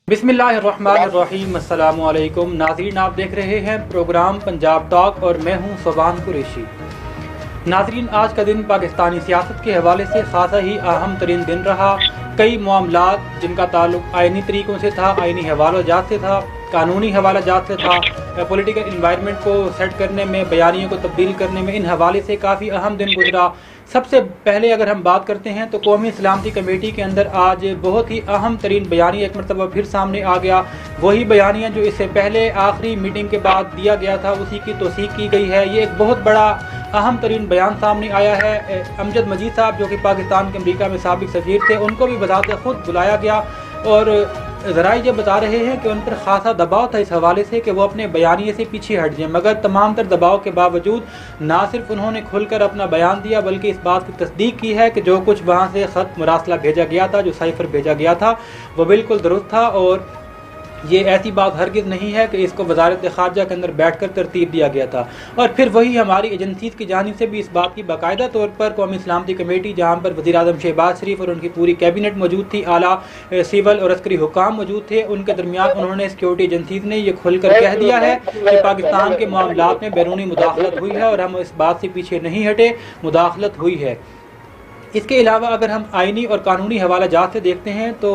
बिस्मिल्लाहिर्रहमानिर्रहीम। अस्सलामु अलैकुम नाज़रीन, आप देख रहे हैं प्रोग्राम पंजाब टॉक और मैं हूं सोबान कुरैशी। नाज़रीन, आज का दिन पाकिस्तानी सियासत के हवाले से खासा ही अहम तरीन दिन रहा। कई मामलात जिनका ताल्लुक आइनी तरीक़ों से था, आइनी हवालाजात से था, कानूनी हवालाजात से था, पॉलिटिकल इन्वायरमेंट को सेट करने में, बयानियों को तब्दील करने में, इन हवाले से काफ़ी अहम दिन गुजरा। सबसे पहले अगर हम बात करते हैं तो कौमी सलामती कमेटी के अंदर आज बहुत ही अहम तरीन बयानिया एक मरतबा फिर सामने आ गया। वही बयानिया जो इससे पहले आखिरी मीटिंग के बाद दिया गया था, उसी की तौसीक की गई है। ये एक बहुत बड़ा अहम तरीन बयान सामने आया है। अमजद मजीद साहब जो कि पाकिस्तान के अमरीका में साबिक सफ़ीर थे, उनको भी बजाते खुद बुलाया गया और ज़राए ये बता रहे हैं कि उन पर ख़ासा दबाव था इस हवाले से कि वो अपने बयानिए से पीछे हट जाएं। मगर तमाम तर दबाव के बावजूद ना सिर्फ उन्होंने खुलकर अपना बयान दिया, बल्कि इस बात की तस्दीक की है कि जो कुछ वहाँ से ख़त मुरासला भेजा गया था, जो साइफ़र भेजा गया था, वो बिल्कुल दुरुस्त था। और ये ऐसी बात हरगिज़ नहीं है कि इसको वज़ारत ख़ारजा के अंदर बैठ कर तरतीब दिया गया था। और फिर वही हमारी एजेंसीज़ की जानिब से भी इस बात की बाकायदा तौर पर कौमी सलामती कमेटी, जहाँ पर वज़ीर आज़म शहबाज शरीफ और उनकी पूरी कैबिनेट मौजूद थी, आला सिविल और अस्करी हुकाम मौजूद थे, उनके दरमियान उन्होंने सिक्योरिटी एजेंसीज़ ने यह खुल कर कह दिया है कि पाकिस्तान के मामलात में बैरूनी मुदाखलत हुई है और हम इस बात से पीछे नहीं हटे, मुदाखलत हुई है। इसके अलावा अगर हम आइनी और कानूनी हवालाजात से देखते हैं तो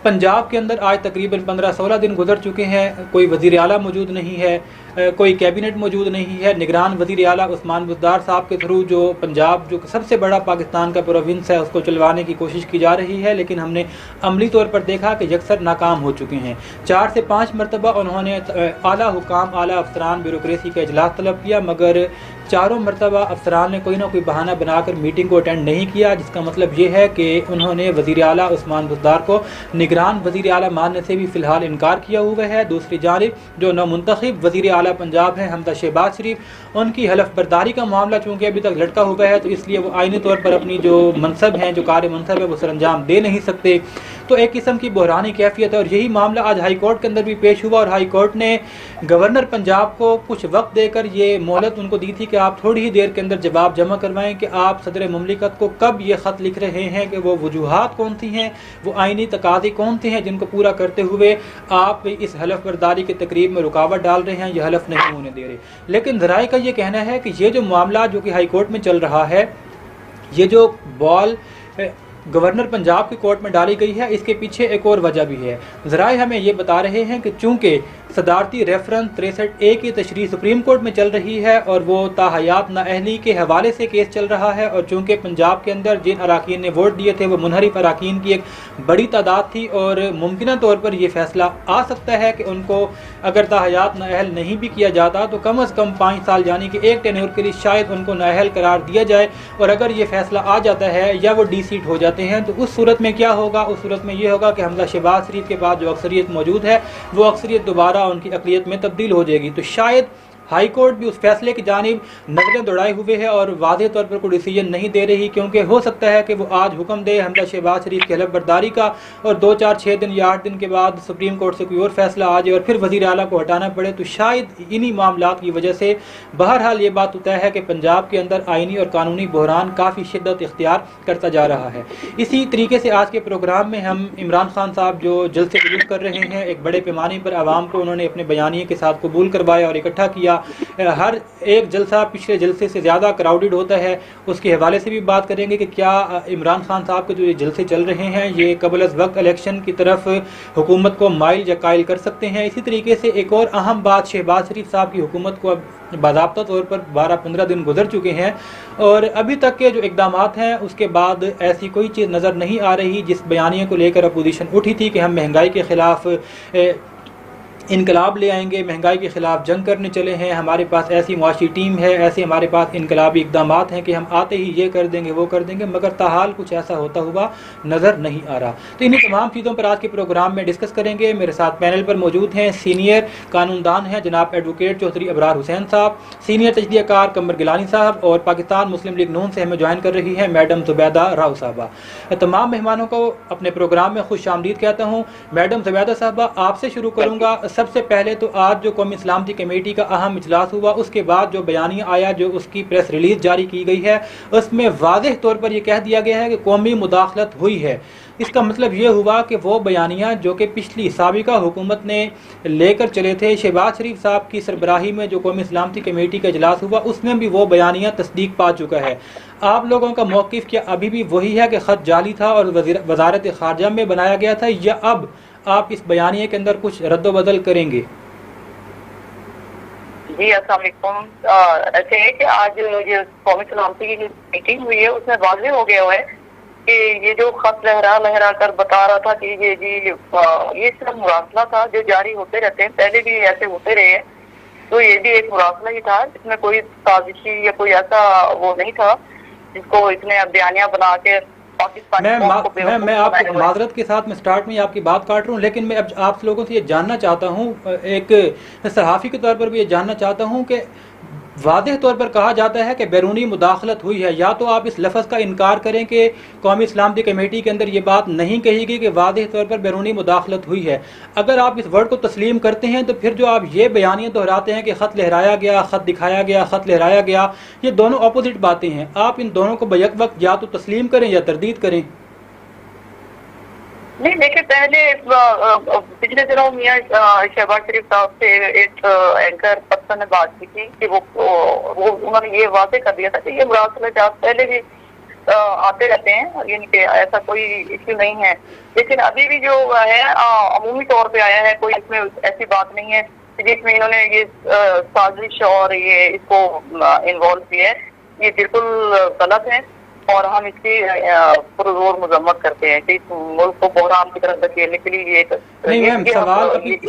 पंजाब के अंदर आज तकरीबन 15-16 दिन गुजर चुके हैं। कोई वज़ीर आला मौजूद नहीं है, कोई कैबिनेट मौजूद नहीं है। निगरान वज़ीर आला उस्मान बुज़दार साहब के थ्रू जो पंजाब जो सबसे बड़ा पाकिस्तान का प्रोविंस है, उसको चलवाने की कोशिश की जा रही है, लेकिन हमने अमली तौर पर देखा कि यकसर नाकाम हो चुके हैं। 4 से 5 मरतबा उन्होंने आला हुकाम, आला अफसरान, ब्यूरोक्रेसी का इजलास तलब किया, मगर चारों मरतबा अफसरान ने कोई ना कोई बहाना बनाकर मीटिंग को अटेंड नहीं किया, जिसका मतलब ये है कि उन्होंने वज़ीर आला उस्मान बुज़दार को निगरान वज़ीर आला मानने से भी फ़िलहाल इनकार किया हुआ है। दूसरी जानिब जो नौमुंतखब वज़ीर आला पंजाब हैं हमजा शहबाज शरीफ, उनकी हलफ बर्दारी का मामला चूँकि अभी तक लटका हुआ है, तो इसलिए वो आइनी तौर पर अपनी जो मनसब हैं, जो कार्य मनसब है, वो सरअंजाम दे नहीं सकते। तो एक किस्म की बहरानी कैफियत है। और यही मामला आज हाई कोर्ट के अंदर भी पेश हुआ और हाई कोर्ट ने गवर्नर पंजाब को कुछ वक्त देकर ये मोहलत उनको दी थी कि आप थोड़ी ही देर के अंदर जवाब जमा करवाएं कि आप सदर मुमलिकत को कब ये ख़त लिख रहे हैं, कि वो वजूहात कौन सी हैं, वो आइनी तकाज़े कौन से हैं जिनको पूरा करते हुए आप इस हलफ बर्दारी की तकरीब में रुकावट डाल रहे हैं, ये हलफ नहीं होने दे रहे। लेकिन ज़राए का ये कहना है कि ये जो मामला जो कि हाई कोर्ट में चल रहा है, ये जो बॉल गवर्नर पंजाब की कोर्ट में डाली गई है, इसके पीछे एक और वजह भी है। ज़राए हमें ये बता रहे हैं कि चूँकि सदारती रेफरेंस 63A की तशरीह सुप्रीम कोर्ट में चल रही है और वो ताहयात नाअहली के हवाले से केस चल रहा है, और चूँकि पंजाब के अंदर जिन अराकीन ने वोट दिए थे वो मुनहरिफ अराकीन की एक बड़ी तादाद थी, और मुमकिन तौर पर यह फ़ैसला आ सकता है कि उनको अगर ताहयात नाअहल नहीं भी किया जाता तो कम अज़ कम 5 साल यानी कि एक टेन्योर के लिए शायद उनको नाअहल करार दिया जाए। और अगर ये फ़ैसला आ जाता है या वो डी सीट हो जाते हैं तो उस सूरत में क्या होगा? उस सूरत में ये होगा कि हमजा शहबाज शरीफ के बाद जो अक्सरियत मौजूद है, वो अक्सरियत दोबारा उनकी अक़लियत में तब्दील हो जाएगी। तो शायद हाई कोर्ट भी उस फैसले की जानिब नज़रें दौड़ाए हुए है और वाज़ेह तौर पर कोई डिसीजन नहीं दे रही, क्योंकि हो सकता है कि वो आज हुक्म दे हमजा शहबाज शरीफ की हलफ बर्दारी का और 2, 4, 6 दिन या 8 दिन के बाद सुप्रीम कोर्ट से कोई और फैसला आ जाए और फिर वज़ीर आला को हटाना पड़े। तो शायद इन्हीं मामलात की वजह से बहरहाल ये बात तय है कि पंजाब के अंदर आइनी और कानूनी बहरान काफ़ी शिद्दत इख्तियार करता जा रहा है। इसी तरीके से आज के प्रोग्राम में हम इमरान खान साहब जो जलसे जुलूस कर रहे हैं, एक बड़े पैमाने पर आवाम को उन्होंने अपने बयानिए के साथ कबूल करवाया और इकट्ठा किया। हर एक जलसा पिछले जलसे से ज़्यादा क्राउडेड होता है, उसके हवाले से भी बात करेंगे कि क्या इमरान खान साहब के जो ये जलसे चल रहे हैं ये कबल अज़ वक्त इलेक्शन की तरफ हुकूमत को माइल या कायल कर सकते हैं। इसी तरीके से एक और अहम बात, शहबाज शरीफ साहब की हुकूमत को अब बाज़ाब्ता तौर पर 12-15 दिन गुजर चुके हैं और अभी तक के जो इक़दामात हैं उसके बाद ऐसी कोई चीज़ नज़र नहीं आ रही जिस बयानिए को लेकर अपोजिशन उठी थी कि हम महंगाई के ख़िलाफ़ इनकलाब ले आएंगे, महंगाई के ख़िलाफ़ जंग करने चले हैं, हमारे पास ऐसी मुआशी टीम है, ऐसे हमारे पास इनकलाबी इक़दामात हैं कि हम आते ही ये कर देंगे वो कर देंगे, मगर ताहाल कुछ ऐसा होता हुआ नज़र नहीं आ रहा। तो इन्हीं तमाम चीज़ों पर आज के प्रोग्राम में डिस्कस करेंगे। मेरे साथ पैनल पर मौजूद हैं सीनियर कानूनदान हैं जनाब एडवोकेट चौधरी अबरार हुसैन साहब, सीनियर तजदियाकार कमर गिलानी साहब, और पाकिस्तान मुस्लिम लीग नून से हमें ज्वाइन कर रही है मैडम ज़ुबैदा राव साहबा। तमाम मेहमानों को अपने प्रोग्राम में खुश आमदीद कहता हूँ। मैडम ज़ुबैदा साहबा, आपसे शुरू करूँगा। सबसे पहले तो आज जो कौमी सलामती कमेटी का अहम इजलास हुआ, उसके बाद जो बयानिया आया, जो उसकी प्रेस रिलीज जारी की गई है, उसमें वाज़ेह तौर पर यह कह दिया गया है कि कौमी मुदाखलत हुई है। इसका मतलब ये हुआ कि वो बयानिया जो कि पिछली साबिका हुकूमत ने लेकर चले थे, शहबाज शरीफ साहब की सरबराही में जो कौमी सलामती कमेटी का इजलास हुआ, उसमें भी वो बयानिया तस्दीक पा चुका है। आप लोगों का मौक़िफ़ क्या अभी भी वही है कि ख़त जाली था और वज़ारत ख़ारजा में बनाया गया था, या अब आप इस बयानिए के अंदर कुछ रद्द-बदल करेंगे? जी अस्सलाम वालेकुम। ऐसे है कि आज ये कौमी सलामती की जो मीटिंग हुई है उसमें वाज़ेह हो गया है कि ये जो खत लहरा कर बता रहा था कि ये सिर्फ मुरासला था जो जारी होते रहते हैं, पहले भी ऐसे होते रहे हैं, तो ये भी एक मुरासला ही था जिसमें कोई साजिशी या कोई ऐसा वो नहीं था जिसको इतने बयानिया बना के मैं आपको माजरत के साथ में स्टार्ट में आपकी बात काट रहा हूँ, लेकिन मैं अब आप लोगों से ये जानना चाहता हूँ, एक सहाफ़ी के तौर पर भी ये जानना चाहता हूँ कि वाज़ेह तौर पर कहा जाता है कि बैरूनी मुदाखलत हुई है, या तो आप इस लफ्ज़ का इनकार करें कि कौमी सलामती कमेटी के अंदर ये बात नहीं कही गई कि वाज़ेह तौर पर बैरूनी मुदाखलत हुई है। अगर आप इस वर्ड को तस्लीम करते हैं तो फिर जो आप ये बयानियाँ दोहराते हैं कि ख़त लहराया गया, ख़त दिखाया गया, ख़त लहराया गया, ये दोनों अपोजिट बातें हैं। आप इन दोनों को बैक वक्त या तो तस्लीम करें या तरदीद करें। नहीं, देखिए, पहले पिछले दिनों मियां शहबाज शरीफ साहब से एक एंकर पर्सन ने बात की थी कि वो उन्होंने ये वाज़ेह कर दिया था कि ये मुरासलात पहले भी आते रहते हैं, यानी कि ऐसा कोई इश्यू नहीं है। लेकिन अभी भी जो है अमूमी तौर पे आया है, कोई इसमें ऐसी बात नहीं है जिसमें इन्होंने ये साजिश और ये इसको इन्वॉल्व किया है। ये बिल्कुल गलत है और हम इसकी पुरजोर मजम्मत करते हैं कि इस मुल्क को बहरान की तरफ धकेलने के लिए ये नहीं मैम,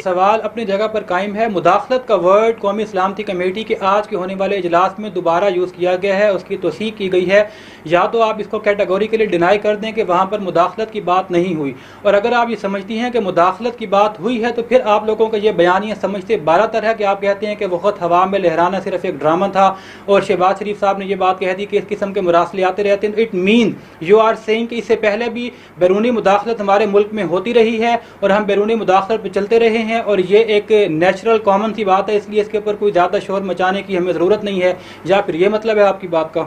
सवाल अपनी जगह पर कायम है। मुदाखलत का वर्ड कौमी सलामती कमेटी के आज के होने वाले इजलास में दोबारा यूज़ किया गया है, उसकी तौसीक की गई है। या तो आप इसको कैटेगोरिकली डिनाई कर दें कि वहाँ पर मुदाखलत की बात नहीं हुई, और अगर आप ये समझती हैं कि मुदाखलत की बात हुई है तो फिर आप लोगों का ये बयानिया समझते बारातर है कि आप कहते हैं कि वक्त हवा में लहराना सिर्फ एक ड्रामा था और शहबाज शरीफ साहब ने यह बात कह दी कि इस किस्म के मुरासले आते रहते हैं। It mean you are saying कि इससे पहले भी बैरूनी मुदाखलत हमारे मुल्क में होती रही है और हम बैरूनी मुदाखलत पर चलते रहे हैं, और ये एक नेचुरल कॉमन सी बात है, इसलिए इसके ऊपर कोई ज़्यादा शोर मचाने की हमें ज़रूरत नहीं है। या फिर ये मतलब है आपकी बात का?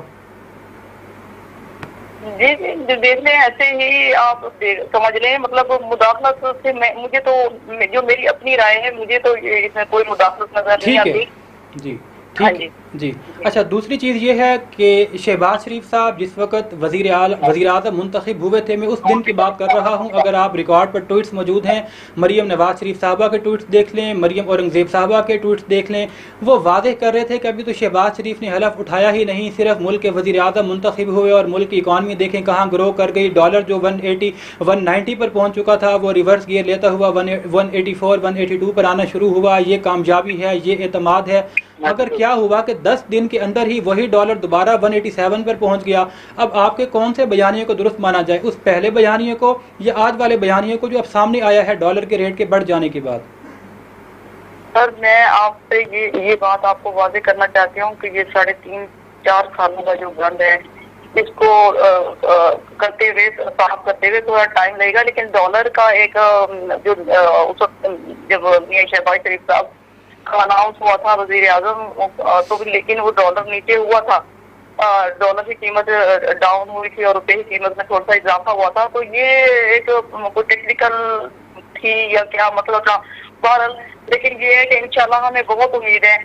जी देख लें, ऐसे ही आप समझ लें। मतलब मुदाखलत से मुझे तो जो मेरी अपनी राय है, मुझे तो इसमें कोई मुदाखलत नजर नहीं आती। जी ठीक जी। अच्छा, दूसरी चीज़ ये है कि शहबाज शरीफ साहब जिस वक्त वज़ीर आज़म मुंतखब हुए थे, मैं उस दिन की बात कर रहा हूँ। अगर आप रिकॉर्ड पर ट्वीट्स मौजूद हैं, मरियम नवाज शरीफ साहबा के ट्वीट्स देख लें, मरियम औरंगज़ेब साहबा के ट्वीट्स देख लें, वो वाज़ेह कर रहे थे कि अभी तो शहबाज शरीफ ने हलफ उठाया ही नहीं, सिर्फ मुल्क के वज़ीर आज़म मुंतखब हुए और मुल्क की इकॉनमी देखें कहाँ ग्रो कर गई। डॉलर जो 190 पर पहुँच चुका था वो रिवर्स गियर लेता हुआ 184 182 पर आना शुरू हुआ। ये कामयाबी है, ये एतमाद है। अगर क्या हुआ कि 10 दिन के अंदर ही वही डॉलर दोबारा 187 पर पहुंच गया, अब आपके कौन से बयानिए को दुरुस्त माना जाए, उस पहले बयानिए को या आज वाले बयानिए को जो अब सामने आया है डॉलर के रेट के बढ़ जाने के बाद? सर, मैं आपसे ये बात आपको वाज़ेह करना चाहती हूँ कि ये 3.5-4 सालों का जो बंद है, इसको करते हुए साफ करते हुए थोड़ा टाइम लगेगा। लेकिन डॉलर का एक जो उस वक्त जब मियां शहबाज शरीफ साहब का अनाउंस हुआ था वजीर आजम, तो लेकिन वो डॉलर नीचे हुआ था, डॉलर की कीमत डाउन हुई थी और रुपए की कीमत में थोड़ा सा इजाफा हुआ था। तो ये एक कोई टेक्निकल थी या क्या मतलब था, बहरहाल। लेकिन ये है कि इंशाल्लाह हमें बहुत उम्मीद है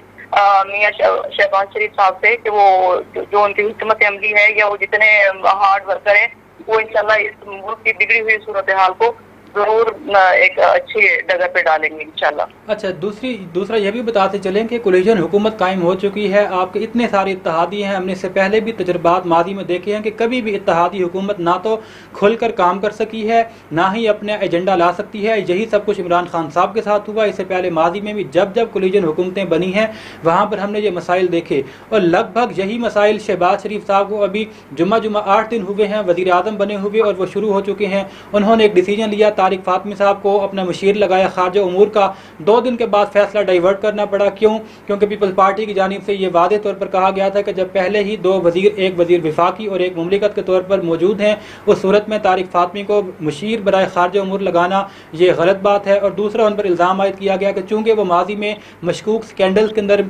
मियां शहबाज शरीफ साहब से कि वो जो उनकी हिकमत अमली है या वो जितने हार्ड वर्कर है, वो इंशाल्लाह इस मुल्क की बिगड़ी हुई सूरत हाल को जरूर एक अच्छी जगह पे डालेंगे इंशाल्लाह। अच्छा, दूसरा यह भी बताते चलें कि कोलिशन हुकूमत कायम हो चुकी है, आपके इतने सारे इत्तेहादी हैं, हमने इससे पहले भी तजर्बात माजी में देखे हैं कि कभी भी इत्तेहादी हुकूमत ना तो खुलकर काम कर सकी है, ना ही अपना एजेंडा ला सकती है। यही सब कुछ इमरान खान साहब के साथ हुआ। इससे पहले माजी में भी जब जब कोलिशन हुकूमतें बनी हैं वहाँ पर हमने ये मसाइल देखे, और लगभग यही मसाइल शहबाज शरीफ साहब को अभी जुम्मा 8 दिन हुए हैं वज़ीर आज़म बने हुए और वो शुरू हो चुके हैं। उन्होंने एक डिसीजन लिया तारिक फातमी साहब को अपना मुशीर लगाया खारजा उमूर का, 2 दिन के बाद फैसला डाइवर्ट करना पड़ा। क्यों? क्योंकि पीपल्स पार्टी की जानिब से ये वादे तौर पर कहा गया था कि जब पहले ही 2 वजीर, एक वजीर विफाकी और एक मुमलिकत के तौर पर मौजूद हैं, उस सूरत में तारिक फातमी को मुशीर बराए खारजा उमूर लगाना ये गलत बात है। और दूसरा, उन पर इल्ज़ाम आयद किया गया कि चूँकि वो माजी में मशकूक स्कैंडल्स के अंदर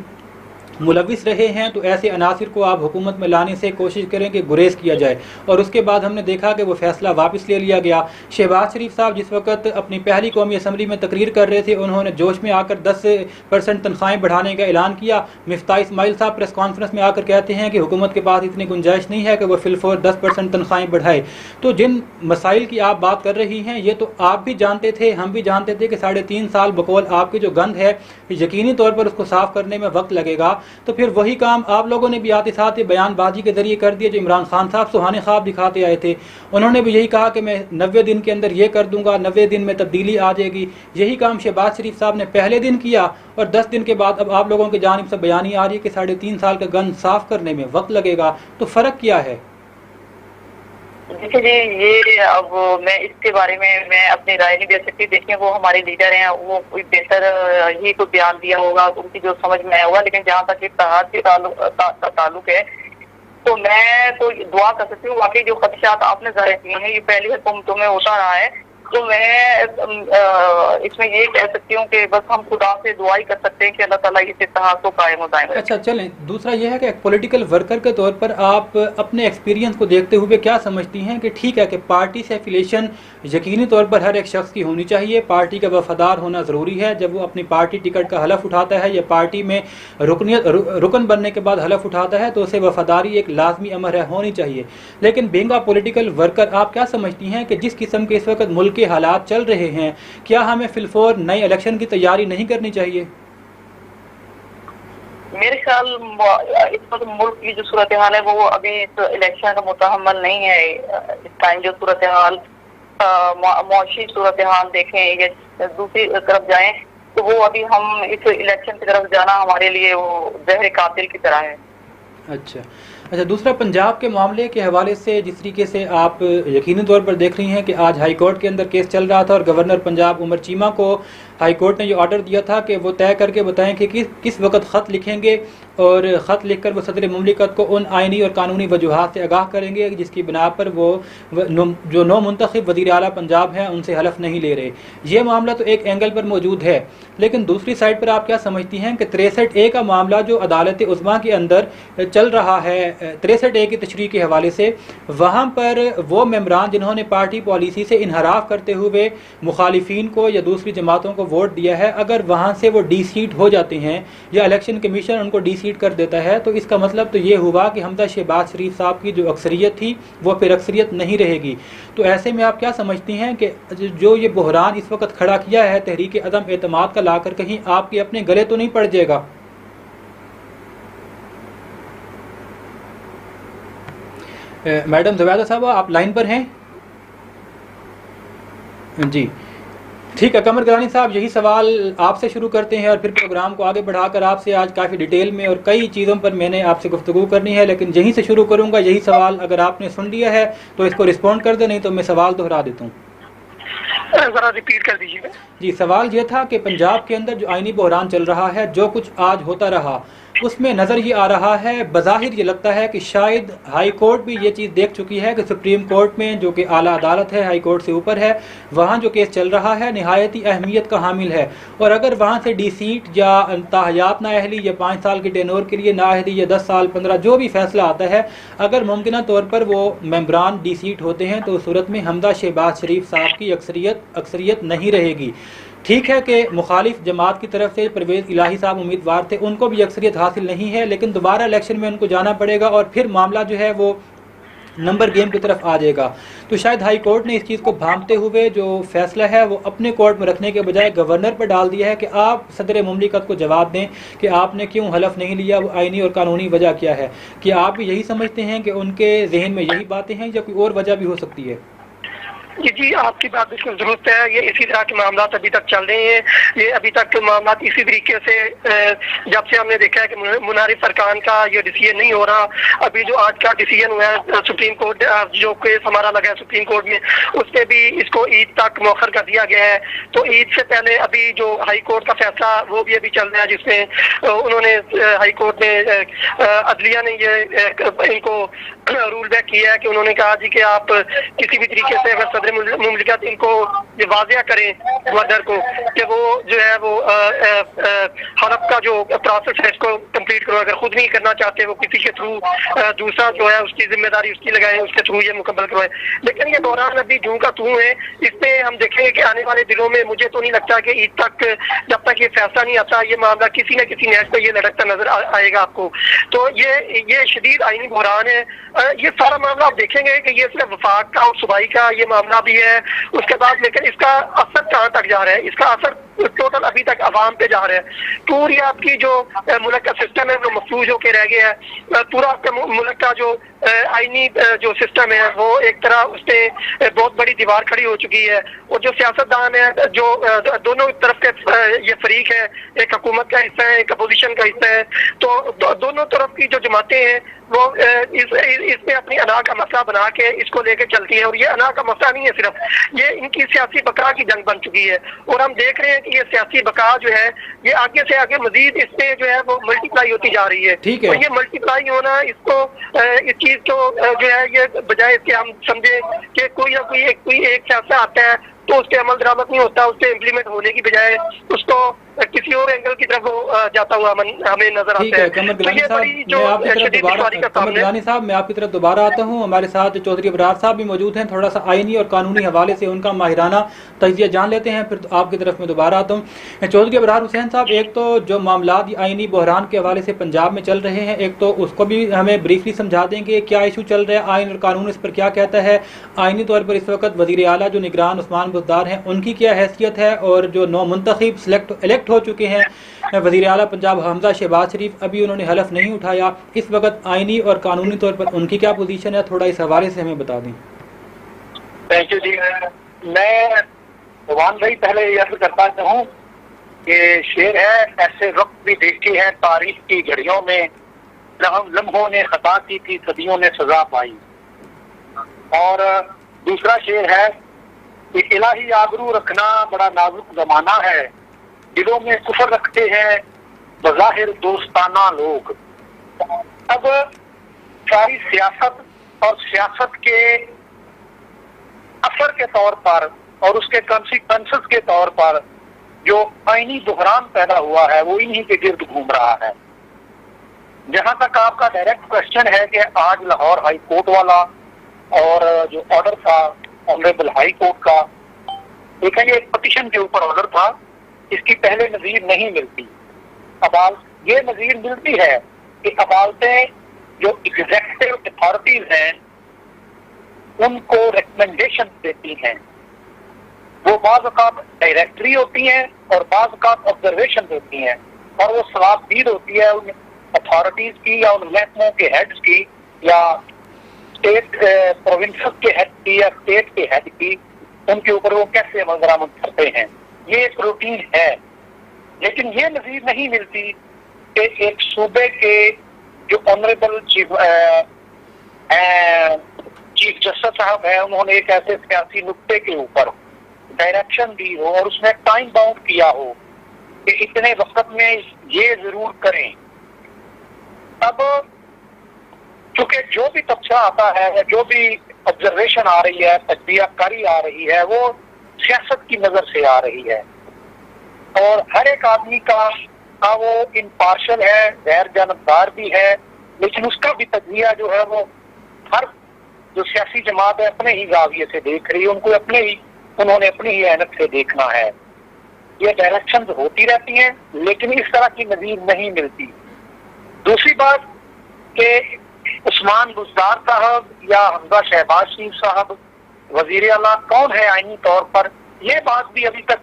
मुलविस रहे हैं तो ऐसे अनासिर को आप हुकूमत में लाने से कोशिश करें कि गुरेज किया जाए। और उसके बाद हमने देखा कि वो फैसला वापस ले लिया गया। शहबाज शरीफ साहब जिस वक्त अपनी पहली कौमी असम्बली में तकरीर कर रहे थे, उन्होंने जोश में आकर 10% तनख्वाहें बढ़ाने का ऐलान किया। मिफ्ता इस्माइल साहब प्रेस कॉन्फ्रेंस में आकर कहते हैं कि हुकूमत के पास इतनी गुंजाइश नहीं है कि वह फिलफोर 10% तनख्वाहें बढ़ाए। तो जिन मसाइल की आप बात कर रही हैं, ये तो आप भी जानते थे, हम भी जानते थे कि 3.5 साल बकौल आपकी जो गंद है यकीनी तौर पर उसको साफ करने में वक्त लगेगा। तो फिर वही काम आप लोगों ने भी आते साथ बयानबाजी के जरिए कर दिया जो इमरान खान साहब सुहाने ख्वाब दिखाते आए थे। उन्होंने भी यही कहा कि मैं 90 दिन के अंदर ये कर दूंगा, 90 दिन में तब्दीली आ जाएगी। यही काम शहबाज शरीफ साहब ने पहले दिन किया और 10 दिन के बाद अब आप लोगों की जानिब से बयानी आ रही है कि 3.5 साल का गंद साफ करने में वक्त लगेगा। तो फ़र्क क्या है? देखिए जी, ये अब मैं इसके बारे में मैं अपनी राय नहीं दे सकती। देखिए, वो हमारे लीडर हैं, वो कोई बेहतर ही कोई बयान दिया होगा, उनकी जो समझ में आया होगा। लेकिन जहाँ तक इत्तेहाद के ताल्लुक है तो मैं तो दुआ कर सकती हूँ। वाकई जो खदशात आपने जाहिर किए हैं, ये पहली हुकूमतों में होता रहा है। तो मैं इसमें ये कह सकती हूँ कि बस हम खुदा से दुआ ही कर सकते हैं कि अल्लाह ताला इस इत्तेहाद को कायम दायम रखे। अच्छा, चलें, दूसरा यह है कि एक पॉलिटिकल वर्कर के तौर पर आप अपने एक्सपीरियंस को देखते हुए क्या समझती हैं कि ठीक है कि पार्टी से एफिलिएशन यकीनी तौर पर हर एक शख्स की होनी चाहिए, पार्टी का वफादार होना ज़रूरी है। जब वो अपनी पार्टी टिकट का हलफ उठाता है या पार्टी में रुकन बनने के बाद हलफ उठाता है तो उसे वफादारी एक लाजमी अमर है, होनी चाहिए। लेकिन बीइंग अ पॉलिटिकल वर्कर, आप क्या समझती हैं कि जिस किस्म के इस वक्त मुल्क के हालात चल रहे हैं, क्या हमें फिलफोर नए इलेक्शन की तैयारी नहीं करनी चाहिए? मेरे ख्याल इस वक्त मुल्क की जो सूरत हाल है वो अभी इस इलेक्शन का मुतहम्मल नहीं है। इस टाइम जो सूरत हाल, मुआशी सूरत हाल देखें या दूसरी तरफ जाएं तो वो अभी हम इस इलेक्शन की तरफ जाना हमारे लिए वो जहर कातिल की तरह है। अच्छा, दूसरा, पंजाब के मामले के हवाले से जिस तरीके से आप यकीनी तौर पर देख रही हैं कि आज हाई कोर्ट के अंदर केस चल रहा था और गवर्नर पंजाब उमर चीमा को हाई कोर्ट ने ये ऑर्डर दिया था कि वो तय करके बताएं कि किस वक्त ख़त लिखेंगे और ख़त लिखकर वो सदर मुमलिकत को उन आइनी और कानूनी वजूहात से आगाह करेंगे जिसकी बिना पर वो जो नौ मुंतखब वज़ीर आला पंजाब हैं उनसे हलफ नहीं ले रहे। ये मामला तो एक एंगल पर मौजूद है, लेकिन दूसरी साइड पर आप क्या समझती हैं कि 63A का मामला जो अदालत उज़्मा के अंदर चल रहा है, 63A की तशरीह के हवाले से, वहाँ पर वो मेंबरान जिन्होंने पार्टी पॉलिसी से इनहराफ करते हुए मुखालिफिन को या दूसरी जमातों को वोट दिया है, अगर वहाँ से वो डी सीट हो जाते हैं या इलेक्शन कमीशन उनको डी सीट कर देता है तो इसका मतलब तो ये हुआ कि हमजा शहबाज शरीफ साहब की जो अक्सरियत थी वो फिर अक्सरियत नहीं रहेगी। तो ऐसे में आप क्या समझती हैं कि जो ये बहरान इस वक्त खड़ा किया है तहरीक अदम एतमाद का लाकर, कहीं आपके अपने गले तो नहीं पड़ जाएगा? मैडम ज़ुबैदा साहब, आप लाइन पर हैं? जी ठीक है। कमर गिलानी साहब, यही सवाल आपसे शुरू करते हैं और फिर प्रोग्राम को आगे बढ़ाकर आपसे आज काफ़ी डिटेल में और कई चीज़ों पर मैंने आपसे गुफ्तगू करनी है, लेकिन यहीं से शुरू करूंगा। यही सवाल अगर आपने सुन लिया है तो इसको रिस्पॉन्ड कर दे, नहीं तो मैं सवाल दोहरा देता हूँ। जरा रिपीट कर दीजिएगा। जी, सवाल ये था कि पंजाब के अंदर जो आइनी बहरान चल रहा है, जो कुछ आज होता रहा, उसमें नज़र ये आ रहा है, बज़ाहिर ये लगता है कि शायद हाई कोर्ट भी ये चीज़ देख चुकी है कि सुप्रीम कोर्ट में जो कि आला अदालत है, हाई कोर्ट से ऊपर है, वहाँ जो केस चल रहा है नहायत ही अहमियत का हामिल है। और अगर वहाँ से डी सीट या ताहयात नाअहली या 5 साल की टेनोर के लिए नाअहली या 10 साल 15 जो भी फैसला आता है, अगर मुमकिन तौर पर वो मेंबरान डी सीट होते हैं तो उस सूरत में हमजा शहबाज शरीफ साहब की अक्सरियत नहीं रहेगी। ठीक है कि मुखालिफ जमात की तरफ से परवेज़ इलाही साहब उम्मीदवार थे, उनको भी अक्सरियत हासिल नहीं है, लेकिन दोबारा इलेक्शन में उनको जाना पड़ेगा और फिर मामला जो है वो नंबर गेम की तरफ आ जाएगा। तो शायद हाई कोर्ट ने इस चीज़ को भांपते हुए जो फैसला है वो अपने कोर्ट में रखने के बजाय गवर्नर पर डाल दिया है कि आप सदर मुमलिकत को जवाब दें कि आपने क्यों हलफ नहीं लिया, वो आइनी और कानूनी वजह क्या है। कि आप भी यही समझते हैं कि उनके जहन में यही बातें हैं या कोई और वजह भी हो सकती है? जी, आपकी बात बिल्कुल दुरुस्त है। ये इसी तरह के मामला अभी तक चल रहे हैं। ये अभी तक मामला इसी तरीके से जब से हमने देखा है कि मुनारिफ अरकान का ये डिसीजन नहीं हो रहा। अभी जो आज का डिसीजन हुआ है सुप्रीम कोर्ट, जो केस हमारा लगा है सुप्रीम कोर्ट में, उससे भी इसको ईद तक मौखर कर दिया गया है। तो ईद से पहले अभी जो हाई कोर्ट का फैसला वो भी अभी चल रहा है, जिसमें उन्होंने हाई कोर्ट ने अदलिया ने ये इनको रूल बैक किया है कि उन्होंने कहा जी कि आप किसी भी तरीके से अगर सदर मुमलिकत इनको ये वाजिया करें गवर्नर को कि वो जो है वो हलफ का जो प्रोसेस है इसको कंप्लीट करो। अगर खुद नहीं करना चाहते वो किसी के थ्रू दूसरा जो है उसकी जिम्मेदारी उसकी लगाए, उसके थ्रू ये मुकम्मल करवाए। लेकिन ये दौरान अभी जूं का तू है, इसमें हम देखेंगे कि आने वाले दिनों में मुझे तो नहीं लगता कि ईद तक जब तक ये फैसला नहीं आता ये मामला किसी न किसी नेट पर ये लड़कता नजर आएगा आपको। तो ये शदीद आईनी बहरान है। ये सारा मामला आप देखेंगे कि ये सिर्फ वफाक का और सूबाई का ये मामला भी है। उसके बाद लेकिन इसका असर कहाँ तक जा रहा है, इसका असर टोटल अभी तक अवाम पे जा रहा है। पूरी आपकी जो मुल्क का सिस्टम है वो मफलूज होकर रह गया है। पूरा आपका मुल्क का जो आईनी जो सिस्टम है वो एक तरह उसपे बहुत बड़ी दीवार खड़ी हो चुकी है। और जो सियासतदान है जो दोनों तरफ के ये फरीक है, एक हुकूमत का हिस्सा है, एक अपोजिशन का हिस्सा है, तो दोनों तरफ की जो जमातें हैं वो इसमें अपनी अना का मसला बना के इसको लेके चलती है। और ये अना का मसला नहीं है सिर्फ, ये इनकी सियासी बका की जंग बन चुकी है। और हम देख रहे हैं कि ये सियासी बका जो है ये आगे से आगे मजीद इसमें जो है वो मल्टीप्लाई होती जा रही है। ठीक है। और ये मल्टीप्लाई होना इसको इस चीज को जो है ये बजाय इसके हम समझे कि कोई ना कोई एक फैसला आता है तो उसके अमल दरामद नहीं होता, उसके इम्प्लीमेंट होने की बजाय उसको किसी और एंगल की तरफ वो जाता हुआ हमें नजर आता है। कमर गिलानी साहब, मैं आपकी तरफ दोबारा आता हूँ। हमारे साथ चौधरी अबरार साहब भी मौजूद हैं। थोड़ा सा आईनी और कानूनी हवाले से उनका माहिराना तजिया जान लेते हैं, फिर आपकी तरफ में दोबारा आता हूँ। चौधरी अबरार हुसैन साहब, एक तो जो मामलात आईनी बहरान के हवाले से पंजाब में चल रहे हैं, एक तो उसको भी हमें ब्रीफली समझा देंगे क्या इशू चल रहा है, आइन और कानून इस पर क्या कहता है। आईनी तौर पर इस वक्त वजीर आला जो निगरान उस्मान बुज़दार हैं उनकी क्या हैसियत है, और जो नौ मुंतखब इलेक्ट हो चुके हैं वजीर आला पंजाब हमजा शहबाज शरीफ, अभी उन्होंने हलफ नहीं उठाया, इस वक्त आईनी और कानूनी तौर पर उनकी क्या पोजीशन है, थोड़ा इस हवाले से हमें बता दें। थैंक यू जी। मैं भगवान भाई पहले यह करता हूँ कि शेर है, ऐसे वक्त भी देखे हैं तारीख की घड़ियों में, लम्हों ने खता की थी सदियों ने सजा पाई। और दूसरा शेर है कि इलाही आबरू रखना बड़ा नाजुक जमाना है, दिलों में कुफर रखते हैं बज़ाहिर दोस्ताना लोग। अब सारी सियासत और सियासत के असर के तौर पर और उसके कॉन्सिक्वेंसेस के तौर पर जो आईनी बहरान पैदा हुआ है वो इन्हीं के गिर्द घूम रहा है। जहां तक आपका डायरेक्ट क्वेश्चन है कि आज लाहौर हाई कोर्ट वाला और जो ऑर्डर था ऑनरेबल हाई कोर्ट का, देखेंगे एक पिटीशन के ऊपर ऑर्डर था, इसकी पहले नजीर नहीं मिलती। ये नजीर मिलती है कि अदालतें जो एग्जीक्यूटिव अथॉरिटीज हैं उनको रिकमेंडेशन देती हैं। वो बाज़ औक़ात डायरेक्टरी होती हैं और बाज़ औक़ात ऑब्जर्वेशन देती हैं, और वो सलाहदीद होती है उन अथॉरिटीज की या उन महकमों के हेड्स की या स्टेट प्रोविंस के हेड की या स्टेट के हेड की, उनके ऊपर वो कैसे अमल दरामद करते हैं। ये एक रूटीन है। लेकिन ये नजीर नहीं मिलती कि एक सूबे के जो ऑनरेबल चीफ जस्टिस साहब है उन्होंने एक ऐसे सियासी नुक्ते के ऊपर डायरेक्शन दी हो और उसमें टाइम बाउंड किया हो कि इतने वक्त में ये जरूर करें। अब चूंकि जो भी तबसरा आता है, जो भी ऑब्जर्वेशन आ रही है, तजबियाकारी आ रही है, वो सियासत की नजर से आ रही है और हर एक आदमी का वो इम्पार्शल है, गैर जानबदार भी है, लेकिन उसका भी तजबिया जो है वो हर जो सियासी जमात है अपने ही जाविये से देख रही है, उन्होंने अपनी ही ऐनक से देखना है। ये डायरेक्शन होती रहती हैं लेकिन इस तरह की नजीर नहीं मिलती। दूसरी बात कि उस्मान बुज़दार साहब या हमजा शहबाज शरीफ साहब वजीर आला कौन है आईनी तौर पर, यह बात भी अभी तक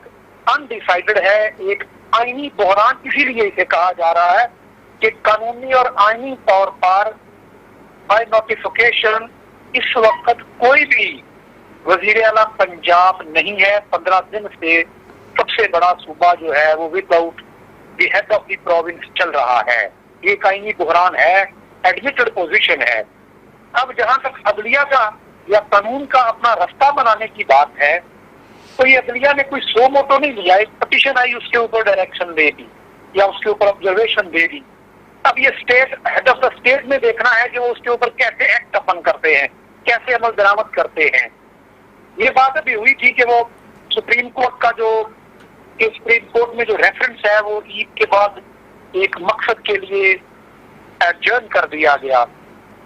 अनडिसाइडेड है। एक आईनी बहरान इसीलिए इसे कहा जा रहा है कि कानूनी और आईनी तौर पर बाय नोटिफिकेशन इस वक्त कोई भी वजीर आला पंजाब नहीं है। 15 दिन से सबसे बड़ा सूबा जो है वो without the head of the province चल रहा है। ये कायमी बुहरान है, एडमिटेड पोजीशन है। अब जहां तक अदलिया का या कानून का अपना रास्ता बनाने की बात है, तो ये अदलिया ने कोई सो मोटो नहीं लिया। एक पिटीशन आई, उसके ऊपर डायरेक्शन दे दी या उसके ऊपर ऑब्जर्वेशन दे दी। अब ये state head of the state में देखना है कि वो उसके ऊपर कैसे एक्ट अपन करते हैं, कैसे अमल दरामद करते हैं। ये बात अभी हुई थी कि वो सुप्रीम कोर्ट का जो सुप्रीम कोर्ट में जो रेफरेंस है वो ईद के बाद एक मकसद के लिए एडजर्न कर दिया गया।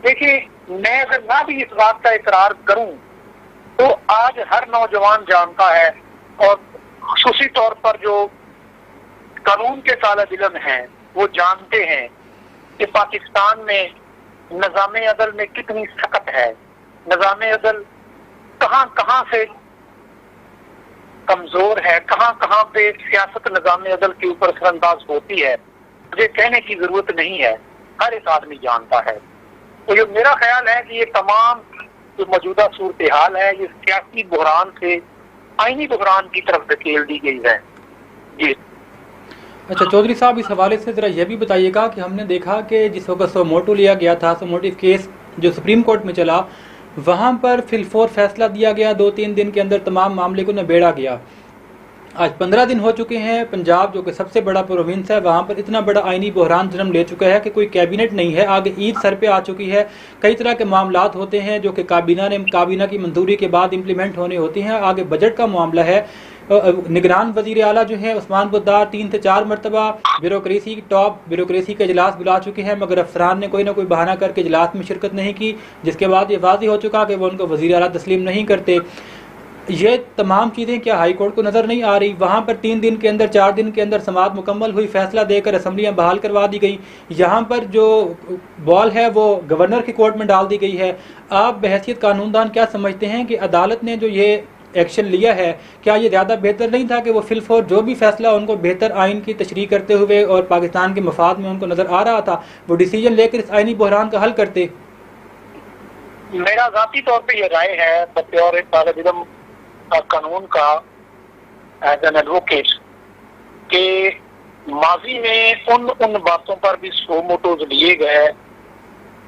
देखिए, मैं अगर ना भी इस बात का इकरार करूं तो आज हर नौजवान जानता है और खुसूसी तौर पर जो कानून के तालिब इल्म हैं वो जानते हैं कि पाकिस्तान में निज़ाम अदल में कितनी सख्त है, निज़ाम अदल कहां कहां से कमजोर है, कहां कहां पे सियासत निज़ाम अदल के ऊपर असरअंदाज होती है। मुझे कहने की जरूरत नहीं है, हर एक आदमी जानता है। तो ये मेरा ख्याल है कि ये तमाम जो मौजूदा सूरत हाल है ये सियासी बुहरान से आईनी बुहरान की तरफ धकेल दी गई है। जी अच्छा चौधरी साहब, इस हवाले से ज़रा यह भी बताइएगा कि हमने देखा कि जिस वक्त सोमोटो लिया गया था, सोमोटो केस जो सुप्रीम कोर्ट में चला, वहाँ पर फिलफोर फैसला दिया गया, 2-3 दिन के अंदर तमाम मामले को निबेड़ा गया। आज 15 दिन हो चुके हैं, पंजाब जो कि सबसे बड़ा प्रोविंस है वहाँ पर इतना बड़ा आईनी बहरान जन्म ले चुका है कि कोई कैबिनेट नहीं है। आगे ईद सर पे आ चुकी है, कई तरह के मामलात होते हैं जो कि काबीना की मंजूरी के बाद इम्प्लीमेंट होने होती हैं। आगे बजट का मामला है, निगरान वजीर आला जो है उस्मान बुद्दार 3 से 4 मरतबा टॉप ब्यूरोक्रेसी के इजलास बुला चुके हैं, मगर अफसरान ने कोई ना कोई बहाना करके इजलास में शिरकत नहीं की, जिसके बाद ये वाज़ेह हो चुका कि वो उनको वजीर आला तस्लीम नहीं करते। ये तमाम चीज़ें क्या हाई कोर्ट को नज़र नहीं आ रही? वहाँ पर 3 दिन के अंदर 4 दिन के अंदर समाअत मुकम्मल हुई, फैसला देकर असम्बलियाँ बहाल करवा दी गई। यहाँ पर जो बॉल है वो गवर्नर की कोर्ट में डाल दी गई है। आप बहैसियत कानूनदान क्या समझते हैं कि अदालत ने जो ये एक्शन लिया है, क्या ये ज़्यादा बेहतर नहीं था कि वो फिलफोर जो भी फैसला उनको बेहतर आइन की तशरीह करते हुए और पाकिस्तान के मफाद में उनको नज़र आ रहा था, वो डिसीजन लेकर इस आइनी बहरान का हल करते? मेरा ज़ाती तौर पे ये राय है बतौर तालिब इल्म कानून का, एज एन एडवोकेट, के माजी में उन बातों पर भी सो मोटोज लिए गए